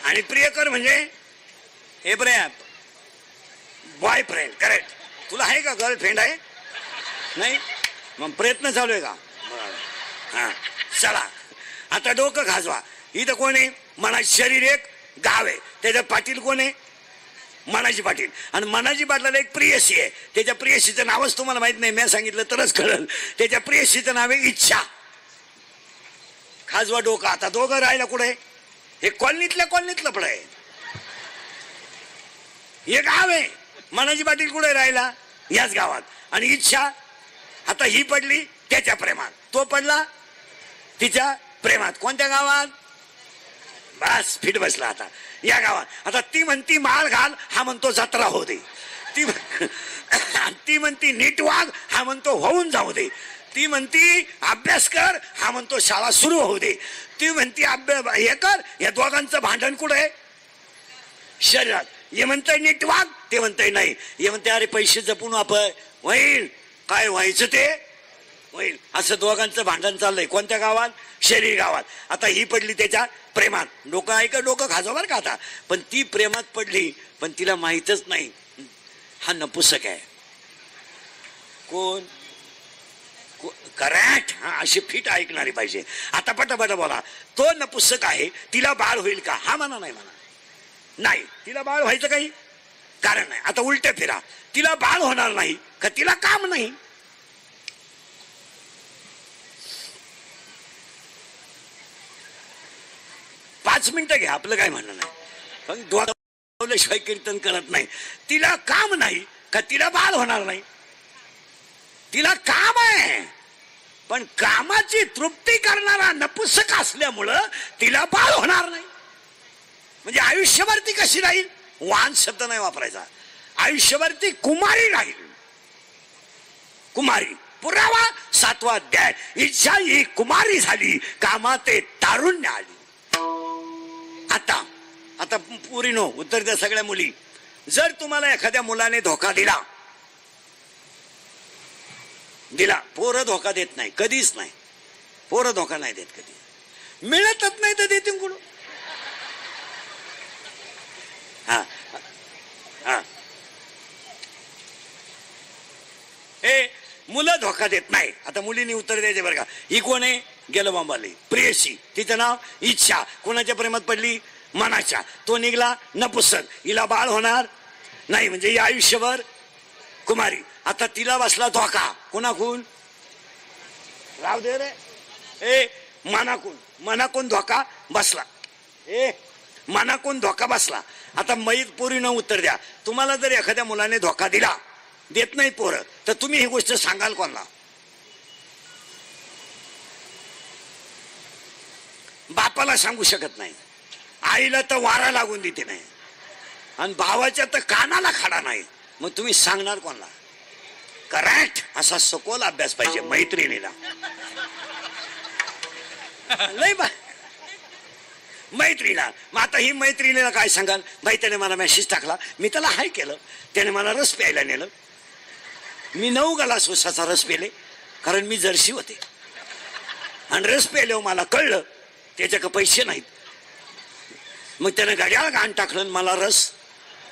आणि प्रियकर म्हणजे हे बॉयफ्रेंड, करेक्ट. तुला आहे का गर्लफ्रेंड? आहे नाही? मग प्रयत्न चालू आहे का? हा, चला आता डोकं खाजवा. इथं कोण आहे? मनाची शरीर एक गाव आहे, त्याच्यात पाटील कोण आहे? मनाजी पाटील. आणि मनाजी पाटलाला एक प्रियसी आहे, त्याच्या प्रियसीचं नावच तुम्हाला माहित नाही, मी सांगितलं तरच कळलं. त्याच्या प्रियसीचं नाव आहे इच्छा. खाजवा डोकं. आता दोघं राहिला कुठे? हे कॉलनीतलं पण आहे, हे गाव आहे. मनाजी पाटील कुठे राहिला? याच गावात. आणि इच्छा आता ही पडली त्याच्या प्रेमात, तो पडला तिच्या प्रेमात. कोणत्या गावात? बस फिट बसला आता या गावात. आता ती म्हणती माळ घाल, हा म्हणतो जत्रा होऊ दे. ती म्हणती नीट वाग, हा म्हणतो होऊन जाऊ दे. ती म्हणती अभ्यास कर, हा म्हणतो शाळा सुरू होऊ दे. ती म्हणती हे कर. या दोघांचं भांडण कुठे आहे? शरीरात. हे म्हणतंय नीट वाग, ते म्हणतंय नाही. हे म्हणते अरे पैसे जपून वापर, होईल काय व्हायचं ते होईल. असं दोघांचं भांडण चाललंय. कोणत्या गावात? शरीर गावात. आता ही पडली त्याच्या प्रेमात. डोकं आहे का? डोकं खाजवा बरं का आता. पण ती प्रेमात पडली, पण तिला माहीतच नाही हा नपुसक आहे. कोण? करेक्ट. हा, अशी फिट ऐकणारी पाहिजे. आता पटापट बोला. तो नपुसक आहे, तिला बाळ होईल का? हा म्हणा नाही म्हणा. नाही, तिला बाळ व्हायचं काही कारण नाही. आता उलट फिरा. तिला बाळ होणार नाही का तिला काम नाही? पाच मिनिटं घ्या, आपलं काय म्हणणं नाही. पण दोनशिवाय कीर्तन करत नाही. तिला काम नाही का तिला बाळ होणार नाही? तिला काम आहे, पण कामाची तृप्ती करणारा नपुसक असल्यामुळं तिला बाळ होणार नाही. म्हणजे आयुष्यभर ती कशी राहील? वाहन शब्द नाही वापरायचा. आयुष्यभर ती कुमारी राहील. कुमारी. पुरावा 7वा अध्याय. इच्छा ही कुमारी झाली, कामात तारुण्य आली. आता आता पुरीनो उत्तर द्या सगळ्या मुली. जर तुम्हाला एखाद्या मुलाने धोका दिला, पोरं धोका देत नाही, कधीच नाही. पोरं धोका नाही देत कधी. मिळतच नाही तर देतील कुठं? हा हा. हे मुलं धोका देत नाही. आता मुलींनी उत्तर द्यायचे बरं का. ही कोण आहे? गेलं बांबाले, प्रेयसी. तिचं नाव इच्छा. कोणाच्या प्रेमात पडली? मनाच्या. तो निघला नपुसक. हिला बाळ होणार नाही, म्हणजे ही आयुष्यभर कुमारी. आता तिला बसला धोका. कोणाकून? राव दे रे. ए मनाकून धोका बसला. मनाकून धोका बसला. आता मैत पोरीनं उत्तर द्या. तुम्हाला जर एखाद्या मुलाने धोका दिला, देत नाही पोरं, तर तुम्ही ही गोष्ट सांगाल कोणाला? बापाला सांगू शकत नाही, आईला तर वारा लागून देते नाही, आणि भावाच्या तर कानाला खडा नाही. मग तुम्ही सांगणार कोणाला? करेक्ट. असा सखोल अभ्यास पाहिजे मैत्रिणीला. नाही बा मैत्रीला. मग आता ही मैत्रिणीला काय सांगाल? बाई त्याने मला मेसेज टाकला, मी त्याला हाय केलं, त्याने मला रस प्यायला नेलं, मी 9 ग्लास उसाचा रस पेले, कारण मी जर्सी होते, आणि रस प्यायल्यावर मला कळलं त्याच्याकडे पैसे नाहीत. मग त्याने घड्याळ घाण टाकलं, मला रस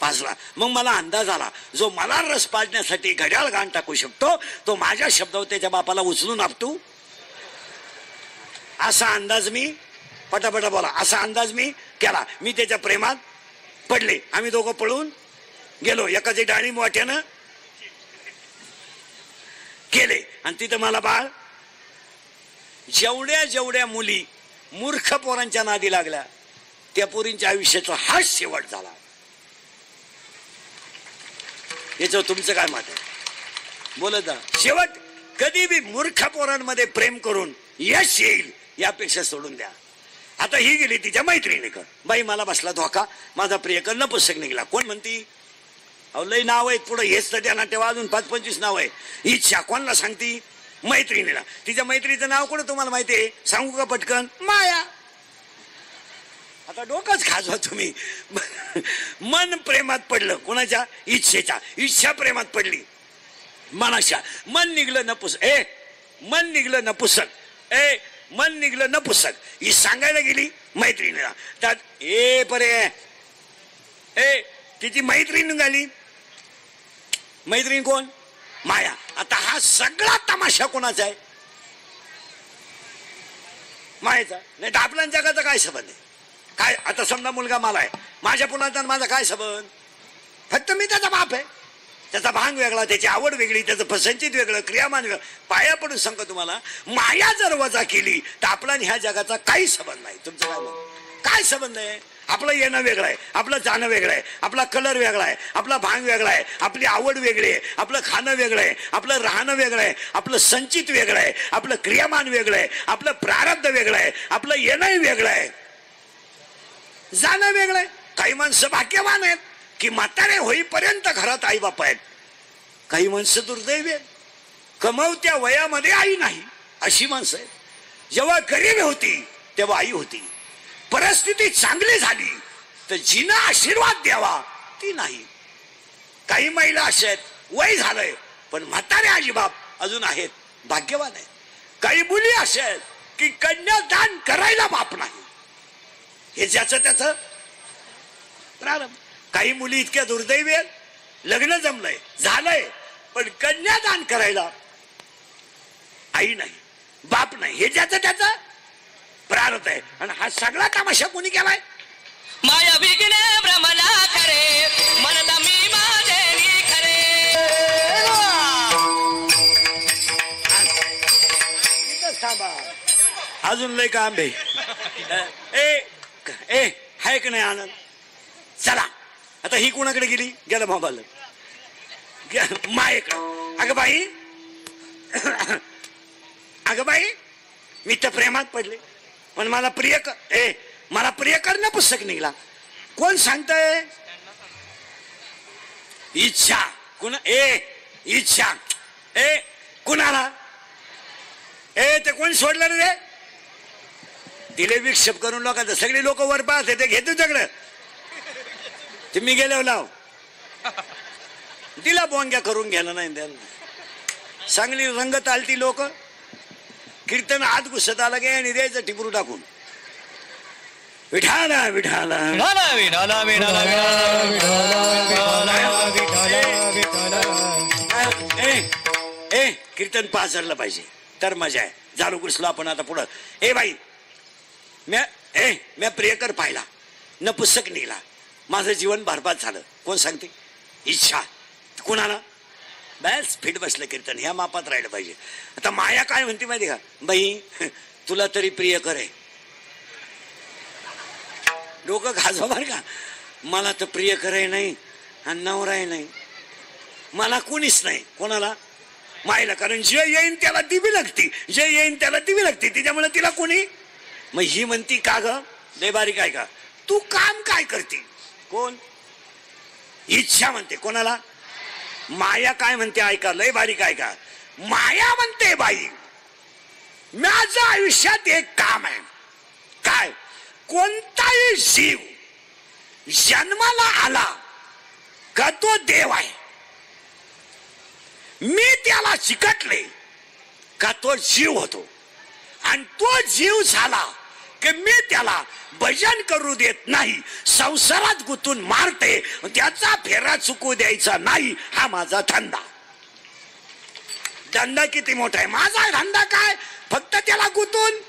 पाजला. मग मला अंदाज आला, जो मला रस पाजण्यासाठी घड्याळ घाण टाकू शकतो, तो माझ्या शब्दावर त्याच्या बापाला उचलून आपटू. असा अंदाज मी पटापटा बोला. असा अंदाज मी केला. मी त्याच्या प्रेमात पडले. आम्ही दोघं पळून गेलो. एकाची डाळी वाट्यानं केले, आणि तिथं मला बाळ. जेवढ्या मुली मूर्ख पोरांच्या नादी लागल्या, त्या पोरींच्या आयुष्याचा हाच शेवट झाला. याच्यावर तुमचं काय मत आहे? बोलत जा. शेवट कधी बी मूर्ख पोरांमध्ये प्रेम करून यश येईल यापेक्षा सोडून द्या. आता ही गेली तिच्या मैत्रिणीकडे. बाई मला बसला धोका, माझा प्रियकर नपुसक निघला. कोण म्हणती? अहो लई नाव आहेत पुढे, हेच तर त्यांना तेव्हा अजून 5-25 नाव आहे. इच्छा कोणाला सांगती? मैत्रिणीला. तिच्या मैत्रिणीचं नाव कोण तुम्हाला माहिती आहे? सांगू का पटकन? माया. आता डोकंच खाजवा तुम्ही. मन प्रेमात पडलं कोणाच्या? इच्छेच्या. इच्छा प्रेमात पडली मनाच्या. मन निघलं नपुसक. मन निघलं नपुसक. मन निघलं न पुस्तक. ही सांगायला गेली मैत्रिणीला, त्यात ए परे ए तिची मैत्रीण निघाली. मैत्रीण कोण? माया. आता हा सगळा तमाशा कोणाचा आहे? मायाचा. नाही तर आपल्या जगाचा काय संबंध आहे? काय आता समजा मुलगा मला आहे, माझ्या मुलाचा माझा काय संबंध? फक्त मी त्याचा बाप आहे. त्याचा भांग वेगळा, त्याची आवड वेगळी, त्याचं पसंतीत वेगळं, क्रियामान वेगळं. पाया पडून सांगतो तुम्हाला, माया जर वजा केली तर आपला ह्या जगाचा काही संबंध नाही. तुमचं काय म्हणणं? काय संबंध आहे? आपलं येणं वेगळं आहे, आपलं जाणं वेगळं आहे, आपला कलर वेगळा आहे, आपला भांग वेगळा आहे, आपली आवड वेगळी आहे, आपलं खाणं वेगळं आहे, आपलं राहणं वेगळं आहे, आपलं संचित वेगळं आहे, आपलं क्रियामान वेगळं आहे, आपलं प्रारब्ध वेगळं आहे, आपलं येणंही वेगळं आहे, जाणं वेगळं आहे. काही माणसं भाग्यवान आहेत की म्हातारे होईपर्यंत घरात आई बाप आहेत. काही माणसं दुर्दैवी आहेत, कमवत्या वयामध्ये आई नाही, अशी माणसं आहेत. जेव्हा गरीब होती तेव्हा आई होती, परिस्थिती चांगली झाली तर जिनं आशीर्वाद द्यावा ती नाही. काही महिला अशा आहेत, वय झालंय पण म्हातारे आई बाप अजून आहेत, भाग्यवान आहेत. काही मुली अशा आहेत की कन्यादान करायला बाप नाही, हे ज्याचं त्याचं प्रारंभ. काही मुली इतक्या दुर्दैवी आहेत, लग्न जमलंय झालंय पण कन्यादान करायला आई नाही, बाप नाही, हे ज्याचं त्याचं प्रारब्ध आहे. आणि हा सगळा तमाशा कोणी केलाय? माया विघ्ने भ्रमला खरे, म्हणता मी माझे खरे. थांबा, अजून लय काम आहे. ए हाय का नाही आनंद? चला आता ही कोणाकडे गेली? गेला मोबाईल मायेकडे. अगं बाई मी तर प्रेमात पडले पण मला प्रिय करणं पुस्तक निघला. कोण सांगतय? इच्छा. कुणा? इच्छा. कुणाला? ते कोण सोडलं रे? दिले विक्षेप करून लोकांचं. सगळे लोक वर पाहते ते घेतो तुझ्याकडं. तुम्ही गेल्यावर लाव तिला बोंग्या करून घ्यायला नाही द्यायला. चांगली रंगत आलती लोक. कीर्तन आत घुसत आला गे आणि द्यायचं टिपरू टाकून. विठाला विठाला विठाला विठाला विठाला कीर्तन पास झालं पाहिजे तर मजा आहे. झालो घुसलो आपण आता पुढं. बाई म्या प्रियकर पाहिला न पुस्तक निघला, माझं जीवन बरबाद झालं. कोण सांगते? इच्छा. कुणाला? बस फिट बसलं कीर्तन, ह्या मापात राहिलं पाहिजे. आता माया काय म्हणते माहिती का? बाई तुला तरी प्रियकर आहे. डोकं खाजवा बर का. मला तर प्रियकर आहे नाही आणि नवराही नाही, मला कोणीच नाही. कोणाला? मायला. कारण जे येईन त्याला दिवी लागती, जे येईन त्याला दिवी लागती, त्याच्यामुळे तिला कोणी. मग ही म्हणती का ग लय बारीक आहे का? तू काम काय करते? कोण? इच्छा म्हणते. कोणाला? माया काय म्हणते ऐका, लय बारीक ऐका. माया म्हणते बाई माझं आयुष्यात एक काम आहे. काय? कोणताही जीव जन्माला आला का तो देव आहे. मी त्याला चिकटले का तो जीव होतो आणि तो जीव झाला की मी त्याला भजन करू देत नाही, संसारात गुंतून मारते, त्याचा फेरा चुकू द्यायचा नाही. हा माझा धंदा. धंदा किती मोठा आहे. माझा धंदा काय? फक्त त्याला गुंतून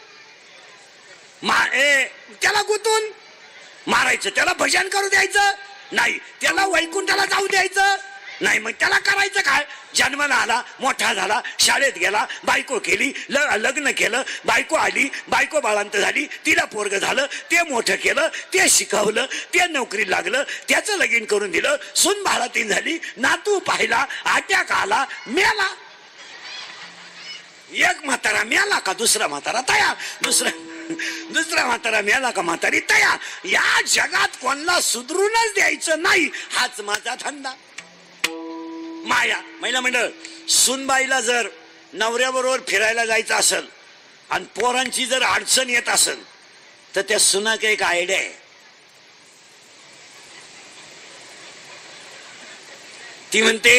त्याला गुंतून मारायचं, त्याला भजन करू द्यायचं नाही, त्याला वैकुंठाला जाऊ द्यायचं नाही. मग त्याला करायचं काय? जन्माला आला, मोठा झाला, शाळेत गेला, बायको केली, लग्न केलं, बायको आली, बायको बाळांत झाली, तिला पोरग झालं, ते मोठं केलं, ते शिकवलं, ते नोकरी लागलं, त्याचं लगीन करून दिलं, सून बाळातीन झाली, नातू पाहिला, अटॅक आला, मेला. एक म्हातारा मेला का दुसरा म्हातारा तयार, दुसरा म्हातारा मेला का म्हातारी तयार. या जगात कोणाला सुधरूनच द्यायचं नाही. हाच माझा धंदा. माया. महिला मंडळ, सुनबाईला जर नवऱ्याबरोबर फिरायला जायचं असेल आणि पोरांची जर अडचण येत असेल तर त्या सुनाक एक आयडिया आहे. ती म्हणते